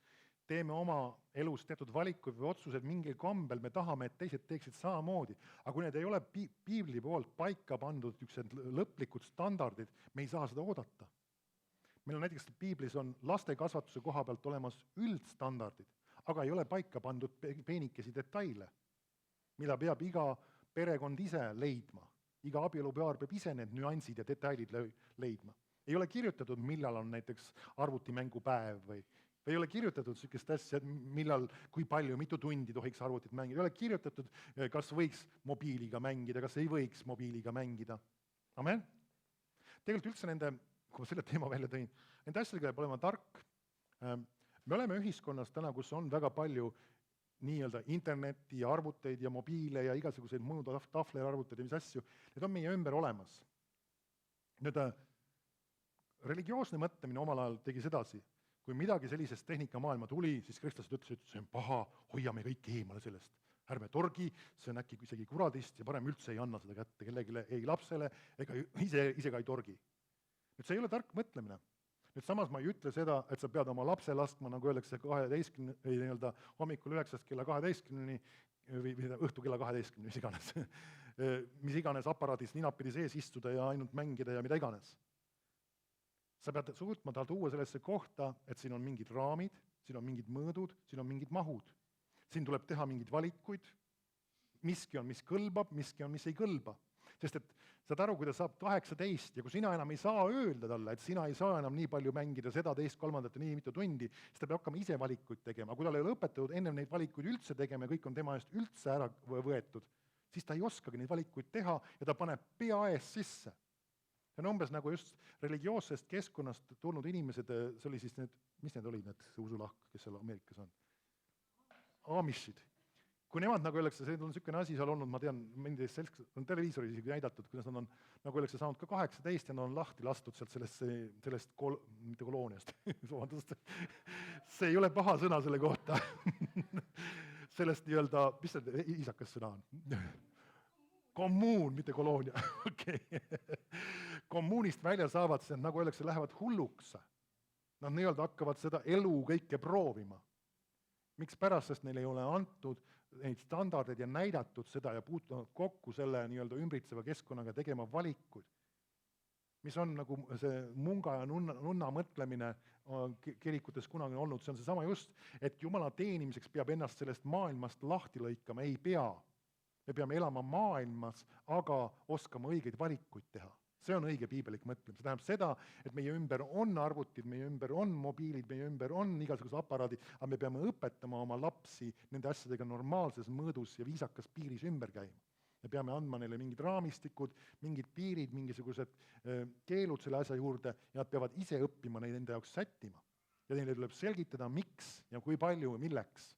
teeme oma elus teatud valikuid või otsused mingil kombel, me tahame, et teised teeksid samamoodi. Aga kui need ei ole piibli poolt paika pandud lõplikud standardid, me ei saa seda oodata. Meil on näiteks piiblis on laste kasvatuse koha pealt olemas üldstandardid, aga ei ole paika pandud peenikesi detaile, mida peab iga perekond ise leidma. Iga abielupaar peab ise need nüansid ja detailid leidma. Ei ole kirjutatud, millal on näiteks arvutimängupäev või ei ole kirjutatud sellist asja, millal, kui palju, mitu tundi tohiks arvutit mängida. Ei ole kirjutatud, kas võiks mobiiliga mängida, kas ei võiks mobiiliga mängida. Amen? Tegelikult üldse kui ma selle teema välja tõin, nende asjadega peab olema tark. Me oleme ühiskonnas täna, kus on väga palju nii-öelda interneti ja arvuteid ja mobiile ja igasuguseid muud tahvlerarvuteid ja mis asju. Need on meie ümber olemas. Nüüd, religioosne mõtlemine omal ajal tegi sedasi. Kui midagi sellisest tehnikamaailma tuli, siis kristlased ütlesid, et see on paha, hoiame kõik eemale sellest. Ärme torgi, see on äkki isegi kuradist ja parem üldse ei anna seda kätte kellelegi, ei lapsele, ega ise ka ei torgi. Nüüd see ei ole tark mõtlemine. Nüüd samas ma ei ütle seda, et sa pead oma lapse laskma, nagu öeldakse, hommikul 9 kella 12 või õhtu kella 12, mis iganes aparaadis ninapidi sees istuda ja ainult mängida ja mida iganes. Sa pead suutma tal tuua sellesse kohta, et siin on mingid raamid, siin on mingid mõõdud, siin on mingid mahud. Siin tuleb teha mingeid valikuid, miski on, mis kõlbab, miski on, mis ei kõlba. Sest et saad aru, kui ta saab 18 ja kui sina enam ei saa öelda talle, et sina ei saa enam nii palju mängida seda, teist, kolmandat ja nii mitu tundi, siis ta peab hakkama ise valikuid tegema. Kui tal ei ole õpetatud ennem neid valikuid üldse tegema ja kõik on tema eest üldse ära võetud, siis ta ei oskagi neid valikuid teha ja ta paneb pea ees sisse. See on umbes nagu just religioossest keskkonnast tulnud inimesed, see oli siis need, mis need olid, need usulahk, kes seal Ameerikas on? Amishid. Kui nemad, nagu öeldakse, see on niisugune asi seal olnud, ma tean, on televiisoris isegi näidatud, kuidas nad on, nagu öeldakse, saanud ka 18 ja nad on lahti lastud sealt sellest mitte kolooniast, see ei ole paha sõna selle kohta, sellest nii-öelda, mis see isakas sõna on? Kommuun, mitte koloonia. Okay. Kommuunist välja saavad, see nagu öeldakse, lähevad hulluks. Nad nii-öelda hakkavad seda elu kõike proovima. Miks pärast, sest neil ei ole antud neid standardeid ja näidatud seda ja puutunud kokku selle nii-öelda ümbritseva keskkonnaga tegema valikuid. Mis on nagu see munga ja nunna mõtlemine kirikutes kunagi olnud, see on seesama just, et Jumala teenimiseks peab ennast sellest maailmast lahti lõikama, ei pea. Me peame elama maailmas, aga oskama õigeid valikuid teha. See on õige piibelik mõtlemine. See tähendab seda, et meie ümber on arvutid, meie ümber on mobiilid, meie ümber on igasugused aparaadid, aga me peame õpetama oma lapsi nende asjadega normaalses mõõdus ja viisakas piiris ümber käima. Me peame andma neile mingid raamistikud, mingid piirid, mingisugused keelud selle asja juurde ja nad peavad ise õppima neid enda jaoks sättima. ja neile tuleb selgitada, miks ja kui palju ja milleks.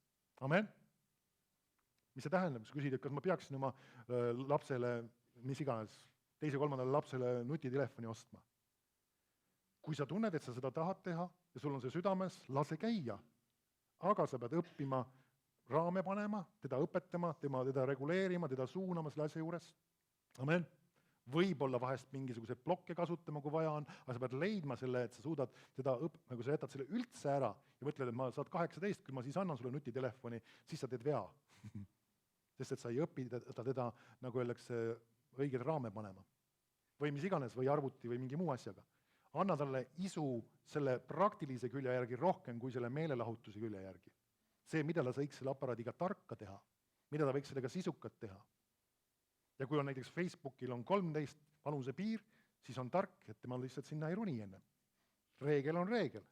Amen? Mis see tähendab, kui küsid, et kas ma peaksin oma lapsele, mis iganes, 2-3 lapsele nutitelefoni ostma. Kui sa tunned, et sa seda tahad teha ja sul on see südames, lase käia. Aga sa pead õppima raame panema, teda õpetama, teda reguleerima, teda suunama selle asja juures. Amen. Võib-olla vahest mingisuguseid blokke kasutama, kui vaja on, aga sa pead leidma selle, et sa suudad teda nagu sa jätad selle üldse ära ja mõtled, et ma saad 18, kui ma siis annan sulle nutitelefoni, siis sa teed vea. Sest et sa ei õpi teda, nagu öeldakse, õiget raame panema. Või mis iganes, või arvuti või mingi muu asjaga. Anna talle isu selle praktilise külje järgi rohkem kui selle meelelahutuse külje järgi. See, mida ta võiks selle aparaadiga tarka teha, mida ta võiks sellega sisukat teha. Ja kui on näiteks Facebookil on 13 vanuse piir, siis on tark, et tema lihtsalt sinna ei runi enne. Reegel on reegel.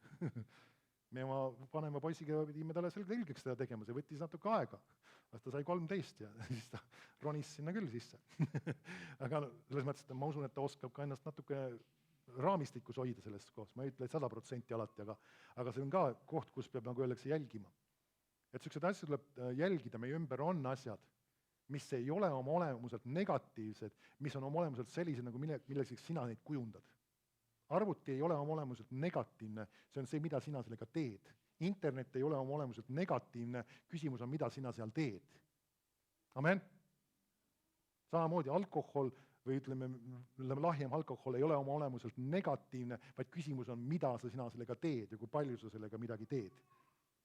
Me oma vanema poisiga pidime talle selgeks seda tegema, see võttis natuke aega. Ta sai 13 ja siis ta ronis sinna küll sisse. Aga selles mõttes, et ma usun, et ta oskab ka ennast natuke raamistikus hoida sellest kohast. Ma ei ütle 100% alati, aga see on ka koht, kus peab, nagu öeldakse, jälgima. Et sellised asjad tuleb jälgida, meie ümber on asjad, mis ei ole oma olemuselt negatiivsed, mis on oma olemuselt sellised, nagu milleks sina neid kujundad. Arvuti ei ole oma olemuselt negatiivne, see on see, mida sina sellega teed. Internet ei ole oma olemuselt negatiivne, küsimus on, mida sina seal teed. Amen? Samamoodi alkohol või ütleme lahjem alkohol ei ole oma olemuselt negatiivne, vaid küsimus on, mida sa sina sellega teed ja kui palju sa sellega midagi teed.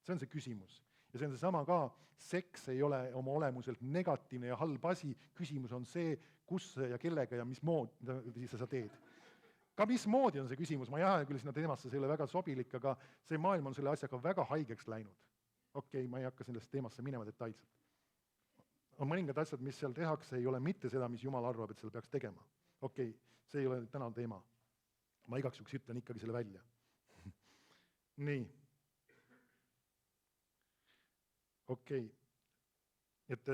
See on see küsimus. Ja see on seesama ka, seks ei ole oma olemuselt negatiivne ja halb asi, küsimus on see, kus ja kellega ja mismoodi sa teed. Ka mismoodi on see küsimus, ma ei aja küll sinna teemasse, see ei ole väga sobilik, aga see maailm on selle asjaga väga haigeks läinud. Okei, ma ei hakka sellest teemasse minema detailselt. On mõningad asjad, mis seal tehakse, ei ole mitte seda, mis Jumal arvab, et seal peaks tegema. Okei, see ei ole täna teema. Ma igaks juhuks ütlen ikkagi selle välja. Nii. Okei. Et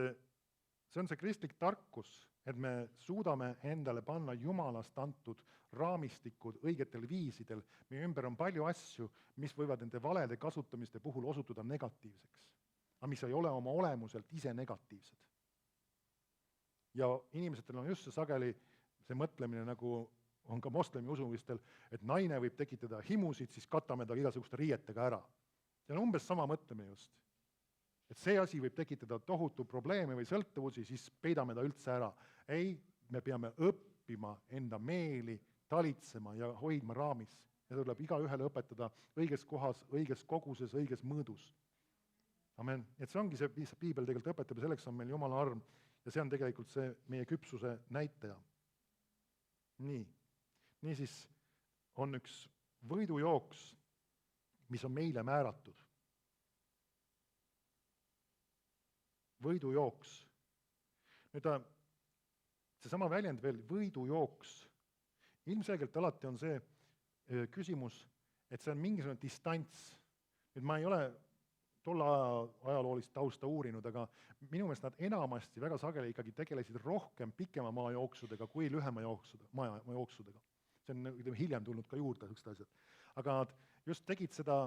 see on see kristlik tarkus, et me suudame endale panna Jumalast antud raamistikud õigetel viisidel. Meie ümber on palju asju, mis võivad nende valede kasutamiste puhul osutuda negatiivseks, aga mis ei ole oma olemuselt ise negatiivsed. Ja inimestel on just see sageli see mõtlemine, nagu on ka moslemi usumistel, et naine võib tekitada himusid, siis katame ta igasuguste riietega ära. See on umbes sama mõtlemine just. Et see asi võib tekitada tohutu probleeme või sõltuvusi, siis peidame ta üldse ära. Ei, me peame õppima enda meeli, talitsema ja hoidma raamis. Ja tuleb igaühele õpetada õiges kohas, õiges koguses, õiges mõõdus. Amen. Et see ongi see, mis Piibel tegelikult õpetab ja selleks on meil Jumala arm. Ja see on tegelikult see meie küpsuse näitaja. Niisiis on üks võidujooks, mis on meile määratud. Võidujooks. Nüüd seesama väljend veel, võidujooks. Ilmselgelt alati on see küsimus, et see on mingisugune distants. Nüüd ma ei ole tolle ajaloolist tausta uurinud, aga minu meelest nad enamasti väga sageli ikkagi tegelesid rohkem pikema maajooksudega kui lühema jooksudega. See on hiljem tulnud ka juurde sellised asjad. Aga nad just tegid seda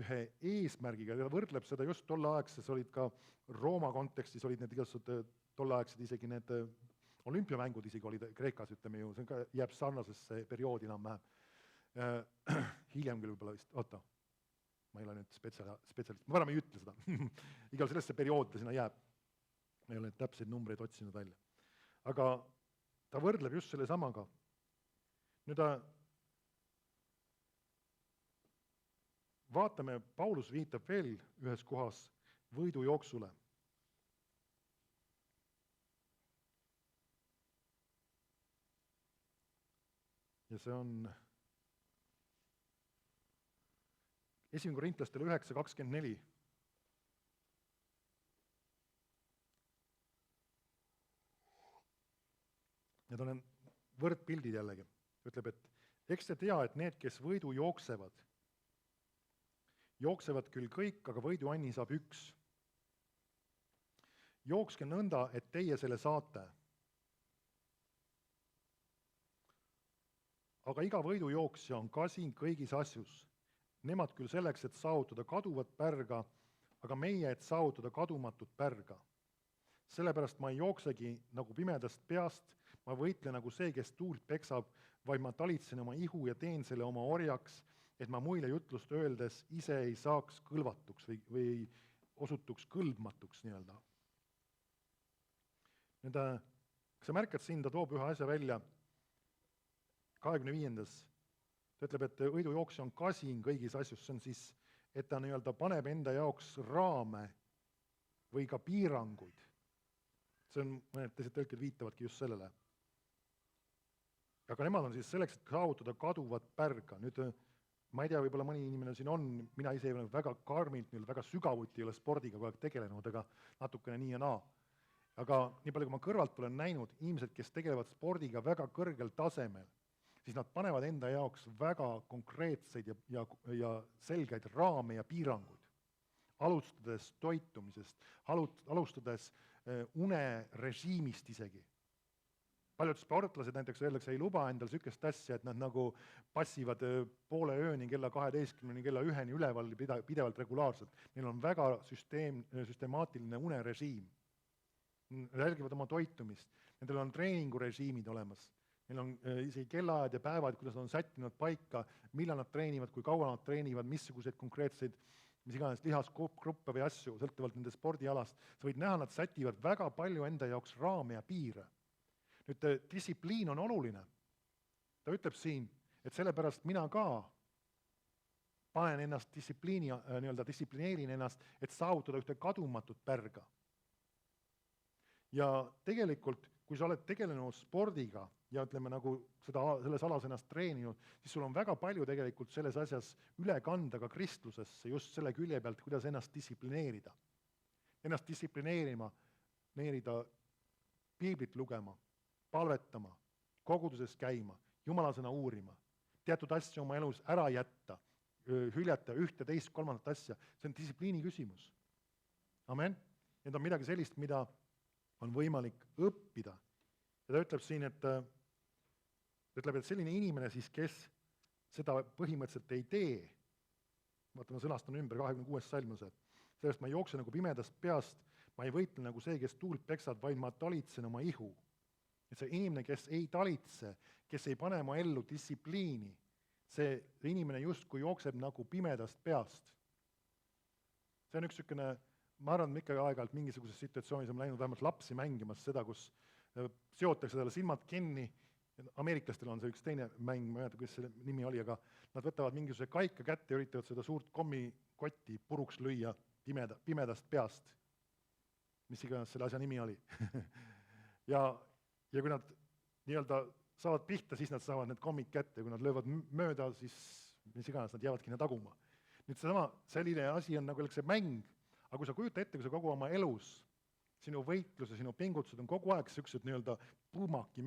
ühe eesmärgiga ja võrdleb seda just tolleaegses, olid ka Rooma kontekstis, olid need igasugused tolleaegsed isegi need olümpiamängud isegi olid Kreekas, ütleme ju, see jääb sarnasesse perioodi enam-vähem. Hiljem küll võib-olla vist, ma ei ole nüüd spetsialist, ma parem ei ütle seda. Igal sellesse perioodi sinna jääb. Ma ei ole täpseid numbreid otsinud välja. Aga ta võrdleb just selle samaga. Nüüd vaatame, Paulus viitab veel ühes kohas võidujooksule. Ja see on 1. Korintlastele 9:24. Need on võrdpildid jällegi. Ütleb, et eks te tea, et need, kes võidu jooksevad küll kõik, aga võiduanni saab üks. Jookske nõnda, et teie selle saate. Aga iga võidujooksja on kasin kõigis asjus. Nemad küll selleks, et saavutada kaduvat pärga, aga meie, et saavutada kadumatut pärga. Sellepärast ma ei jooksegi nagu pimedast peast, ma võitlen nagu see, kes tuult peksab, vaid ma talitsen oma ihu ja teen selle oma orjaks, et ma muile jutlust öeldes ise ei saaks kõlvatuks või osutuks kõlbmatuks nii-öelda. Nüüd, kas sa märkad siin, ta toob ühe asja välja 25. Ta ütleb, et võidujooksja on kasin kõigis asjus, see on siis, et ta nii-öelda paneb enda jaoks raame või ka piiranguid. See on, mõned teised tõlked viitavadki just sellele. Aga nemad on siis selleks, et saavutada kaduvat pärga. Nüüd, ma ei tea, võib-olla mõni inimene siin on, mina ise ei ole väga karmilt, väga sügavuti ei ole spordiga kogu aeg tegelenud, aga natukene nii ja naa. Aga nii palju, kui ma kõrvalt olen näinud, inimesed, kes tegelevad spordiga väga kõrgel tasemel, siis nad panevad enda jaoks väga konkreetseid ja selgeid raame ja piiranguid. Alustades toitumisest, alustades unerežiimist isegi. Paljud sportlased näiteks öeldakse, ei luba endal sükest asja, et nad nagu passivad poole ööni kella 12 kella 1 üleval pidevalt regulaarselt. Neil on väga süstemaatiline unerežiim. Nad jälgivad oma toitumist, nendel on treeningurežiimid olemas. Neil on isegi kellaajad ja päevad, kuidas nad on sättinud paika, millal nad treenivad, kui kaua nad treenivad, missuguseid konkreetseid mis iganes lihasgruppe või asju, sõltuvalt nende spordialast. Sa võid näha, nad sätivad väga palju enda jaoks raame ja piire. Nüüd, distsipliin on oluline. Ta ütleb siin, et sellepärast mina ka panen ennast distsiplineerin ennast, et saavutada ühte kadumatut pärga. Ja tegelikult, kui sa oled tegelenud spordiga ja ütleme nagu selles alas ennast treeninud, siis sul on väga palju tegelikult selles asjas üle kanda ka kristlusesse just selle külje pealt, kuidas ennast distsiplineerida. Ennast distsiplineerida, piiblit lugema, palvetama, koguduses käima, Jumala sõna uurima, teatud asju oma elus ära jätta, hüljata ühte, teist, kolmandat asja. See on distsipliini küsimus. Amen. Need on midagi sellist, mida on võimalik õppida. Ja ta ütleb siin, et selline inimene siis, kes seda põhimõtteliselt ei tee, vaata ma sõnastan ümber 26. salmuse, sellest ma ei jookse nagu pimedast peast, ma ei võitle nagu see, kes tuult peksad, vaid ma talitsen oma ihu. Et see inimene, kes ei talitse, kes ei pane oma ellu distsipliini, see inimene justkui jookseb nagu pimedast peast. See on üks sükene, ma arvan, et ikkagi aeg-ajalt mingisuguses situatsioonis on läinud vähemalt lapsi mängimas seda, kus seotakse talle silmad kinni. Ameeriklastel on see üks teine mäng, ma ei mäleta, kuidas selle nimi oli, aga nad võtavad mingisuguse kaika kätte ja üritavad seda suurt kommikotti puruks lüüa pimedast peast. Mis iganes selle asja nimi oli. ja kui nad nii-öelda saavad pihta, siis nad saavad need kommid kätte, kui nad löövad mööda, siis mis iganes, nad jäävad kinni taguma. Nüüd selline asi on nagu see mäng, aga kui sa kujuta ette, kui sa kogu oma elus, sinu võitlus ja sinu pingutused on kogu aeg sellised nii-öelda puumaki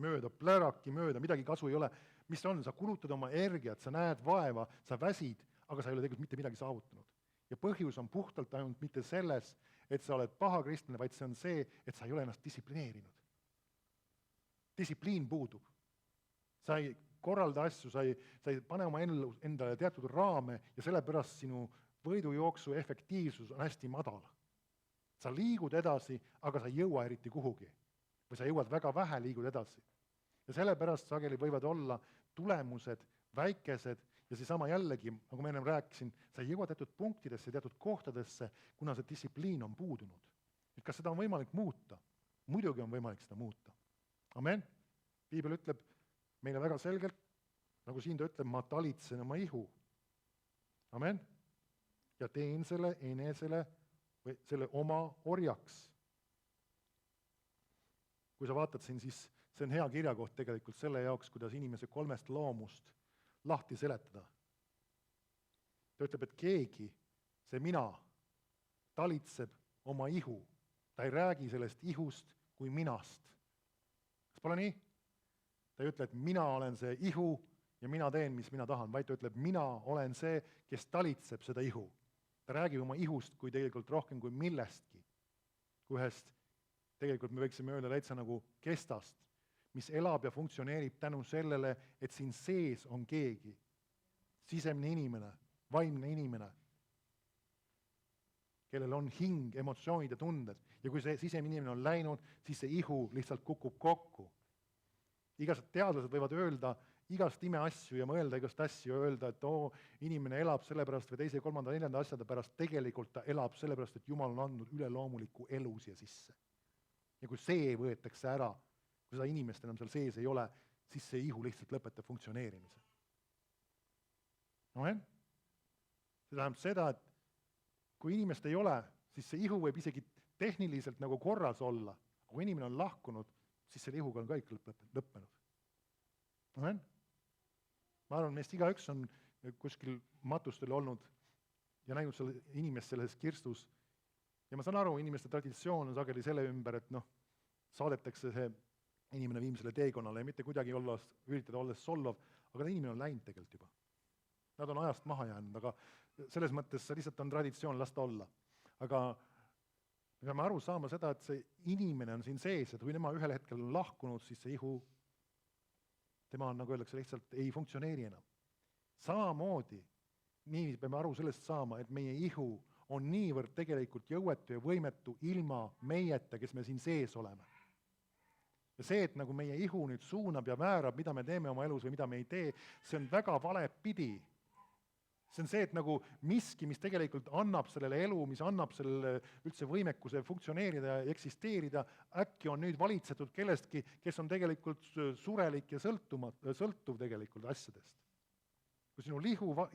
mööda, pläraki mööda, midagi kasu ei ole. Mis on, sa kulutad oma energiat, sa näed vaeva, sa väsid, aga sa ei ole tegelikult mitte midagi saavutanud. Ja põhjus on puhtalt ainult mitte selles, et sa oled paha kristlane, vaid see on see, et sa ei ole ennast distsiplineerinud. Distsipliin puudub. Sa ei korralda asju, sa ei pane oma endale teatud raame ja sellepärast sinu võidujooksu efektiivsus on hästi madal. Sa liigud edasi, aga sa ei jõua eriti kuhugi. Või sa jõuad väga vähe, liigud edasi. Ja sellepärast sageli võivad olla tulemused väikesed ja seesama jällegi, nagu ma enne rääkisin, sa ei jõua teatud punktidesse, teatud kohtadesse, kuna see distsipliin on puudunud. Et kas seda on võimalik muuta? Muidugi on võimalik seda muuta. Amen. Piibel ütleb meile väga selgelt, nagu siin ta ütleb, ma talitsen oma ihu. Amen. Ja teen selle enesele või selle oma orjaks. Kui sa vaatad siin, siis see on hea kirjakoht tegelikult selle jaoks, kuidas inimese 3 loomust lahti seletada. Ta ütleb, et keegi, see mina, talitseb oma ihu. Ta ei räägi sellest ihust kui minast. Kas pole nii? Ta ei ütle, et mina olen see ihu ja mina teen, mis mina tahan, vaid ta ütleb, mina olen see, kes talitseb seda ihu. Ta räägib oma ihust kui tegelikult rohkem kui millestki. Kui ühest, tegelikult me võiksime öelda täitsa nagu kestast, mis elab ja funktsioneerib tänu sellele, et siin sees on keegi. sisemine inimene, vaimne inimene, kellel on hing, emotsioonid ja tunded. Ja kui see sisemine inimene on läinud, siis see ihu lihtsalt kukub kokku. Igased teadlased võivad öelda igast imeasju ja mõelda igast asju ja öelda, et inimene elab sellepärast või teise, kolmanda, neljanda asjade pärast, tegelikult ta elab sellepärast, et Jumal on andnud üleloomuliku elu siia sisse. Ja kui see võetakse ära, kui seda inimest enam seal sees ei ole, siis see ihu lihtsalt lõpetab funktsioneerimise. See tähendab seda, et kui inimest ei ole, siis see ihu võib isegi tehniliselt nagu korras olla. Kui inimene on lahkunud, siis selle ihuga on kõik lõppenud. Ma arvan, meist igaüks on kuskil matustel olnud ja näinud selle inimest selles kirstus. Ja ma saan aru, inimeste traditsioon on sageli selle ümber, et saadetakse see inimene viimsele teekonnale ja mitte kuidagi üritada olla solvav, aga inimene on läinud tegelikult juba. Nad on ajast maha jäänud, aga selles mõttes see lihtsalt on traditsioon lasta olla. Aga me peame aru saama seda, et see inimene on siin sees, et kui tema ühel hetkel on lahkunud, siis see ihu, tema on, nagu öeldakse, lihtsalt ei funktsioneeri enam. Samamoodi, nii peame aru sellest saama, et meie ihu on niivõrd tegelikult jõuetu ja võimetu ilma meieta, kes me siin sees oleme. Ja see, et nagu meie ihu nüüd suunab ja määrab, mida me teeme oma elus või mida me ei tee, see on väga vale pidi. See on see, et nagu miski, mis tegelikult annab sellele elu, mis annab sellele üldse võimekuse funktsioneerida ja eksisteerida, äkki on nüüd valitsetud kellestki, kes on tegelikult surelik ja sõltuv tegelikult asjadest. Kui sinu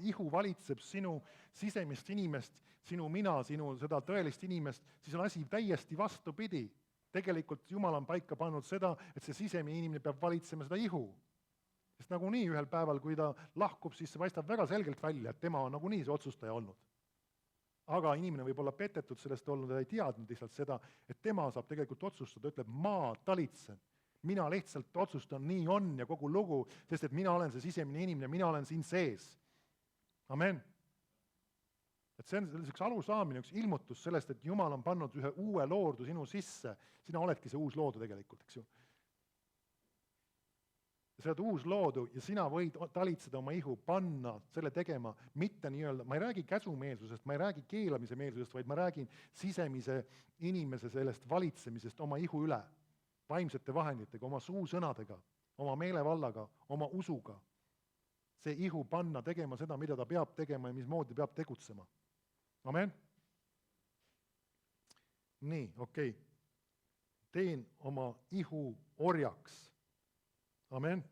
ihu valitseb sinu sisemist inimest, sinu mina, sinu seda tõelist inimest, siis on asi täiesti vastupidi. Tegelikult Jumal on paika pannud seda, et see sisemine inimene peab valitsema seda ihu. Sest nagunii ühel päeval, kui ta lahkub, siis see paistab väga selgelt välja, et tema on nagunii see otsustaja olnud. Aga inimene võib olla petetud sellest olnud ja ei teadnud lihtsalt seda, et tema saab tegelikult otsustada, ütleb, ma talitsen. Mina lihtsalt otsustan, nii on ja kogu lugu, sest et mina olen see sisemine inimene, mina olen siin sees. Amen. Et see on üks arusaamine, üks ilmutus sellest, et Jumal on pannud ühe uue loodu sinu sisse. Sina oledki see uus loodu tegelikult, eks ju. Sa oled uus loodu ja sina võid talitseda oma ihu, panna selle tegema, mitte nii-öelda, ma ei räägi käsumeelsusest, ma ei räägi keelamise meelsusest, vaid ma räägin sisemise inimese sellest valitsemisest oma ihu üle, vaimsete vahenditega, oma suusõnadega, oma meelevallaga, oma usuga. See ihu panna tegema seda, mida ta peab tegema ja mismoodi peab tegutsema. Amen? Nii, okei. Teen oma ihu orjaks. Amen.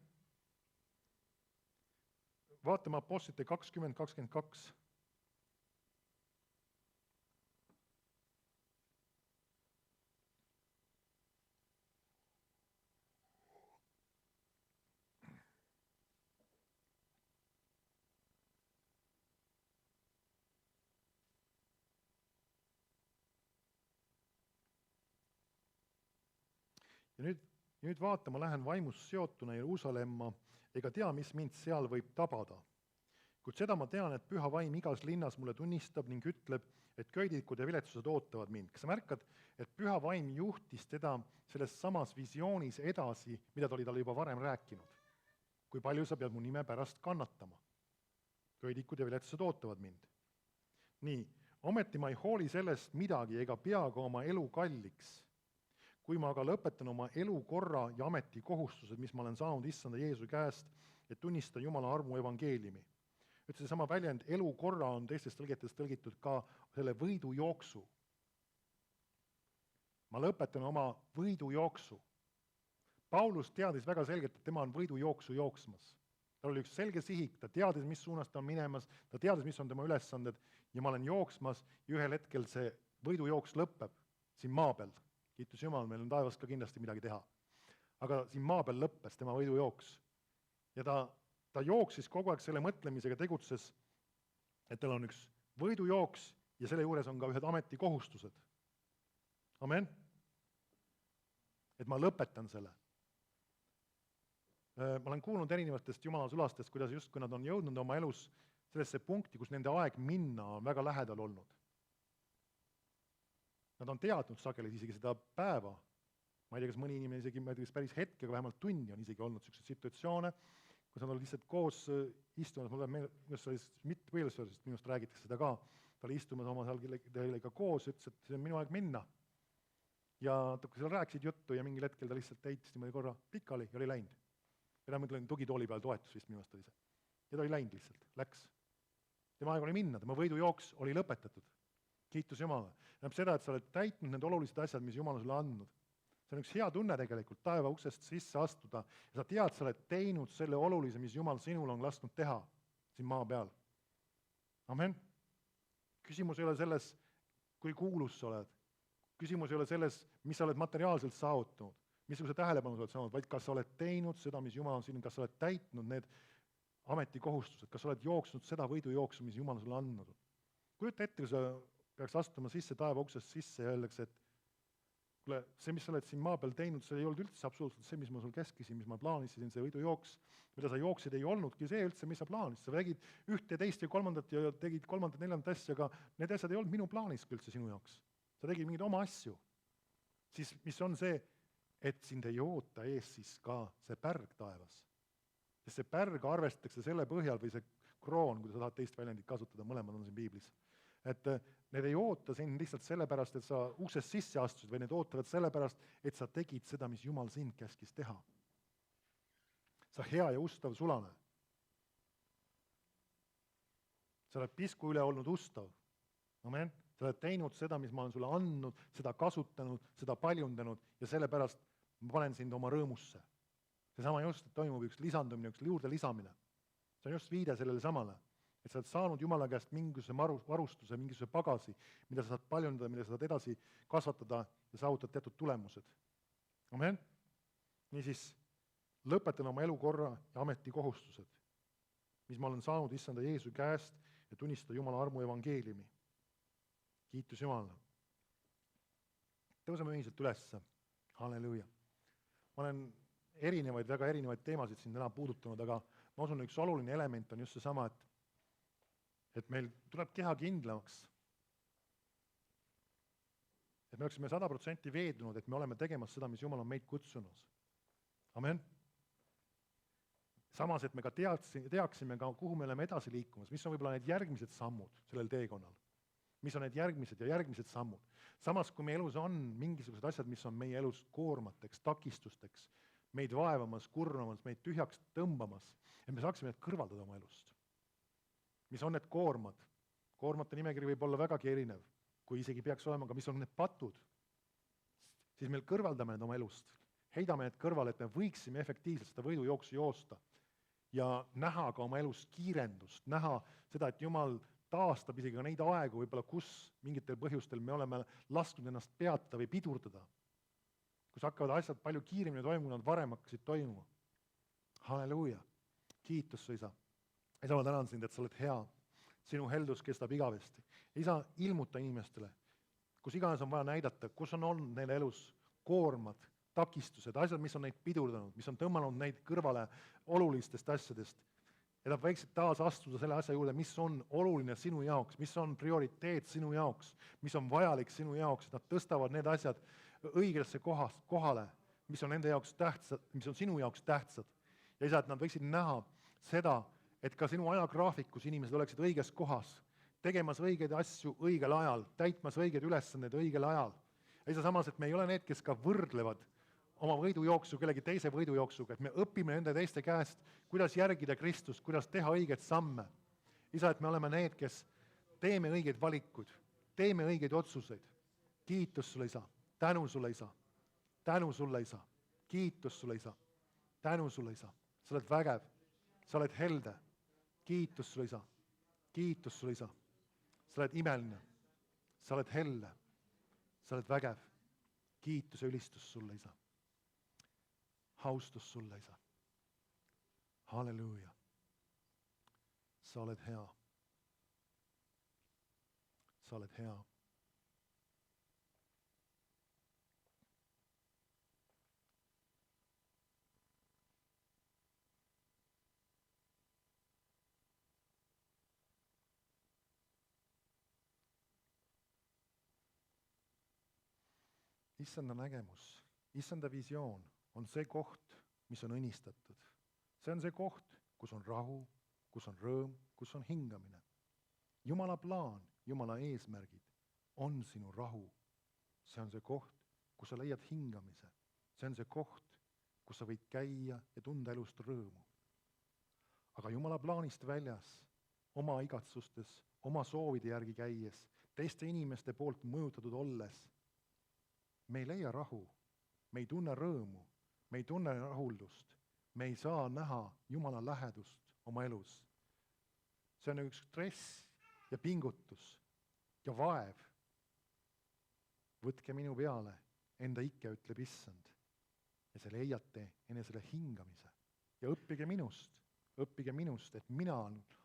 Vaatame Apostlite 20:22. Ja nüüd vaatama lähen vaimust seotuna Jeruusalemma, ega tea, mis mind seal võib tabada. Kuid seda ma tean, et püha vaim igas linnas mulle tunnistab ning ütleb, et köidikud ja viletsused ootavad mind. Kas sa märkad, et püha vaim juhtis teda selles samas visioonis edasi, mida ta oli talle juba varem rääkinud? Kui palju sa pead mu nime pärast kannatama? Köidikud ja viletsused ootavad mind. Nii, ometi ma ei hooli sellest midagi ega pea ka oma elu kalliks. Kui ma aga lõpetan oma elukorra ja ametikohustused, mis ma olen saanud issanda Jeesuse käest, et tunnistada Jumala armu evangeeliumi. Nüüd see sama väljend elukorra on teistes tõlgetes tõlgitud ka selle võidujooksu. Ma lõpetan oma võidujooksu. Paulus teadis väga selgelt, et tema on võidujooksu jooksmas. Tal oli üks selge sihik, ta teadis, mis suunas ta on minemas, ta teadis, mis on tema ülesanded ja ma olen jooksmas ja ühel hetkel see võidujooks lõpeb siin maa peal. Kiitus Jumal, meil on taevas ka kindlasti midagi teha. Aga siin maa peal lõppes tema võidujooks. Ja ta jooksis kogu aeg selle mõtlemisega, tegutses, et tal on üks võidujooks ja selle juures on ka ühed ametikohustused. Amen? Et ma lõpetan selle. Ma olen kuulnud erinevatest Jumala sulastest, kuidas just kui nad on jõudnud oma elus sellesse punkti, kus nende aeg minna on väga lähedal olnud. Nad on teadnud sageli isegi seda päeva. Ma ei tea, kas mõni inimene isegi päris hetkega, vähemalt tunni on isegi olnud selliseid situatsioone, kus nad olid lihtsalt koos istumas, mul läheb meelde, minu arust see oli mitte Walesorist, minust räägitakse seda ka, ta oli istumas oma seal kellega koos, ütles, et see on minu aeg minna. Ja kui seal rääkisid juttu ja mingil hetkel ta lihtsalt heitis niimoodi korra pikali ja oli läinud. Ja ta mõtlen tugitooli peal toetus vist minu arust oli see. Ja ta oli läinud lihtsalt, läks. Tema aeg oli minna, tema võidujooks oli lõpetatud. Kiitus Jumala. Näeb seda, et sa oled täitnud need olulised asjad, mis Jumal on sulle andnud. See on üks hea tunne tegelikult taeva uksest sisse astuda ja sa tead, sa oled teinud selle olulise, mis Jumal sinul on lasknud teha siin maa peal. Amen. Küsimus ei ole selles, kui kuulus sa oled. Küsimus ei ole selles, mis sa oled materiaalselt saavutanud, missuguse tähelepanu sa oled saanud, vaid kas sa oled teinud seda, mis Jumal on sinul, kas sa oled täitnud need ametikohustused, kas sa oled jooksnud seda võidujooksu, mis Jumal on sulle andnud. Kujuta ette, kui sa peaks astuma sisse taeva uksest sisse ja öeldakse, et kuule, see, mis sa oled siin maa peal teinud, see ei olnud üldse absoluutselt see, mis ma sul keskisin, mis ma plaanisin, see võidujooks, mida sa jooksid, ei olnudki see üldse, mis sa plaanisid. Sa tegid ühte, teist ja kolmandat ja tegid kolmandat, neljandat asja, aga need asjad ei olnud minu plaaniski üldse sinu jaoks. Sa tegid mingeid oma asju. Siis mis on see, et sind ei oota ees siis ka see pärg taevas. Sest see pärg arvestatakse selle põhjal või see kroon, kui sa tahad teist väljendit kasutada, mõlemad on siin piiblis. Et need ei oota sind lihtsalt sellepärast, et sa uksest sisse astusid, või need ootavad sellepärast, et sa tegid seda, mis Jumal sind käskis teha. Sa hea ja ustav sulane. Sa oled pisku üle olnud ustav. Amen. Sa oled teinud seda, mis ma olen sulle andnud, seda kasutanud, seda paljundanud ja sellepärast ma panen sind oma rõõmusse. Seesama just, et toimub üks lisandumine, üks juurde lisamine. See on just viide sellele samale. Et sa oled saanud Jumala käest mingisuguse varustuse, mingisuguse pagasi, mida sa saad paljundada, mida sa saad edasi kasvatada ja saavutad teatud tulemused. Amen. Niisiis, lõpetan oma elukorra ja ametikohustused, mis ma olen saanud issanda Jeesu käest ja tunnistada Jumala armu evangeeliumi. Kiitus Jumalale. Tõuseme ühiselt ülesse. Halleluuja. Ma olen väga erinevaid teemasid siin täna puudutanud, aga ma usun, üks oluline element on just seesama, et meil tuleb keha kindlamaks, et me oleksime 100% veendunud, et me oleme tegemas seda, mis Jumal on meid kutsunud. Amen. Samas, et me ka teaksime ka, kuhu me oleme edasi liikumas, mis on võib-olla need järgmised sammud sellel teekonnal, mis on need järgmised sammud. Samas, kui meie elus on mingisugused asjad, mis on meie elus koormateks, takistusteks, meid vaevamas, kurvamas, meid tühjaks tõmbamas, et me saaksime need kõrvaldada oma elust. Mis on need koormad? Koormate nimekiri võib olla vägagi erinev, kui isegi peaks olema, aga mis on need patud? Siis meil kõrvaldame need oma elust, heidame need kõrvale, et me võiksime efektiivselt seda võidujooksu joosta ja näha ka oma elus kiirendust, näha seda, et Jumal taastab isegi ka neid aegu, võib-olla kus mingitel põhjustel me oleme lasknud ennast peatada või pidurdada, kus hakkavad asjad palju kiiremini toimuma, nad varem hakkasid toimuma. Halleluuja, kiitus su Isa. Isa, ma tänan sind, et sa oled hea, sinu heldus kestab igavesti. Isa, ilmuta inimestele, kus iganes on vaja näidata, kus on olnud neile elus koormad, takistused, asjad, mis on neid pidurdanud, mis on tõmmanud neid kõrvale olulistest asjadest. Ja nad võiksid taas astuda selle asja juurde, mis on oluline sinu jaoks, mis on prioriteet sinu jaoks, mis on vajalik sinu jaoks, et nad tõstavad need asjad õigesse kohale, mis on nende jaoks tähtsad, mis on sinu jaoks tähtsad. Ja Isa, et nad võiksid näha seda, et ka sinu ajagraafikus inimesed oleksid õiges kohas, tegemas õigeid asju õigel ajal, täitmas õigeid ülesandeid õigel ajal. Ja Isa, samas, et me ei ole need, kes ka võrdlevad oma võidujooksu kellegi teise võidujooksuga, et me õpime nende teiste käest, kuidas järgida Kristust, kuidas teha õigeid samme. Isa, et me oleme need, kes teeme õigeid valikuid, teeme õigeid otsuseid. Kiitus sulle, Isa. Tänu sulle, Isa. Tänu sulle, Isa. Kiitus sulle, Isa. Tänu sulle, Isa. Sa oled vägev. Sa oled helde. Kiitus sulle, Isa. Kiitus sulle, Isa. Sa oled imeline. Sa oled helde. Sa oled vägev. Kiitus ja ülistus sulle, Isa. Haustus sulle, Isa. Halleluuja. Sa oled hea. Sa oled hea. Issanda nägemus, issanda visioon on see koht, mis on õnnistatud. See on see koht, kus on rahu, kus on rõõm, kus on hingamine. Jumala plaan, Jumala eesmärgid on sinu rahu. See on see koht, kus sa leiad hingamise. See on see koht, kus sa võid käia ja tunda elust rõõmu. Aga Jumala plaanist väljas, oma igatsustes, oma soovide järgi käies, teiste inimeste poolt mõjutatud olles, me ei leia rahu, me ei tunne rõõmu, me ei tunne rahuldust, me ei saa näha Jumala lähedust oma elus. See on üks stress ja pingutus ja vaev. Võtke minu peale, enda ikke, ütleb Issand, ja see leiate enesele hingamise. Ja õppige minust, et mina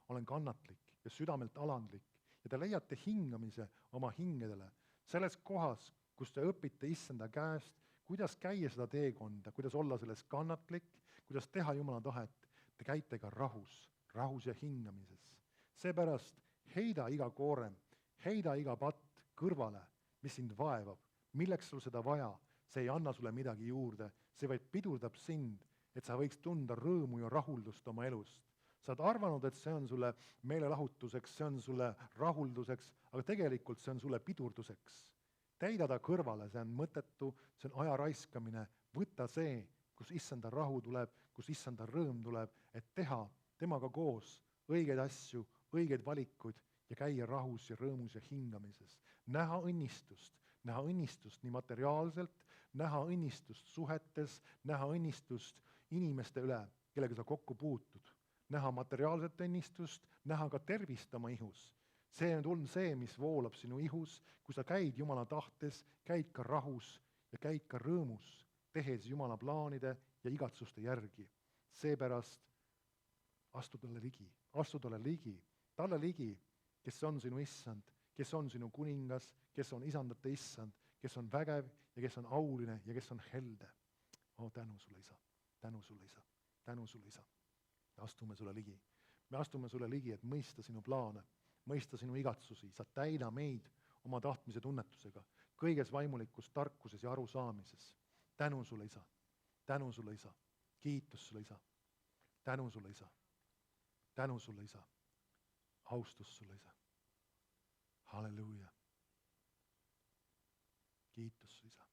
olen kannatlik ja südamelt alandlik ja te leiate hingamise oma hingedele. Selles kohas, kus te õpite Issanda käest, kuidas käia seda teekonda, kuidas olla selles kannatlik, kuidas teha Jumala tahet, te käite ka rahus ja hingamises. Seepärast heida iga koorem, heida iga patt kõrvale, mis sind vaevab, milleks sul seda vaja, see ei anna sulle midagi juurde, see vaid pidurdab sind, et sa võiks tunda rõõmu ja rahuldust oma elust. Sa oled arvanud, et see on sulle meelelahutuseks, see on sulle rahulduseks, aga tegelikult see on sulle pidurduseks. Täida ta kõrvale, see on mõttetu, see on aja raiskamine, võta see, kus Issanda rahu tuleb, kus Issanda rõõm tuleb, et teha temaga koos õigeid asju, õigeid valikuid ja käia rahus ja rõõmus ja hingamises. Näha õnnistust nii materiaalselt, näha õnnistust suhetes, näha õnnistust inimeste üle, kellega sa kokku puutud. Näha materiaalset õnnistust, näha ka tervist oma ihus. See on see, mis voolab sinu ihus, kui sa käid Jumala tahtes, käid ka rahus ja käid ka rõõmus, tehes Jumala plaanide ja igatsuste järgi. Seepärast astu talle ligi, kes on sinu Issand, kes on sinu kuningas, kes on isandate Issand, kes on vägev ja kes on auline ja kes on helde. Tänu sulle, Isa, tänu sulle, Isa, tänu sulle, Isa. Astume sulle ligi. Me astume sulle ligi, et mõista sinu plaane, mõista sinu igatsusi. Sa täida meid oma tahtmise tunnetusega, kõiges vaimulikus tarkuses ja arusaamises. Tänu sulle, Isa, tänu sulle, Isa, kiitus sulle, Isa, tänu sulle, Isa, tänu sulle, Isa, austus sulle, Isa. Halleluuja. Kiitus sulle, Isa.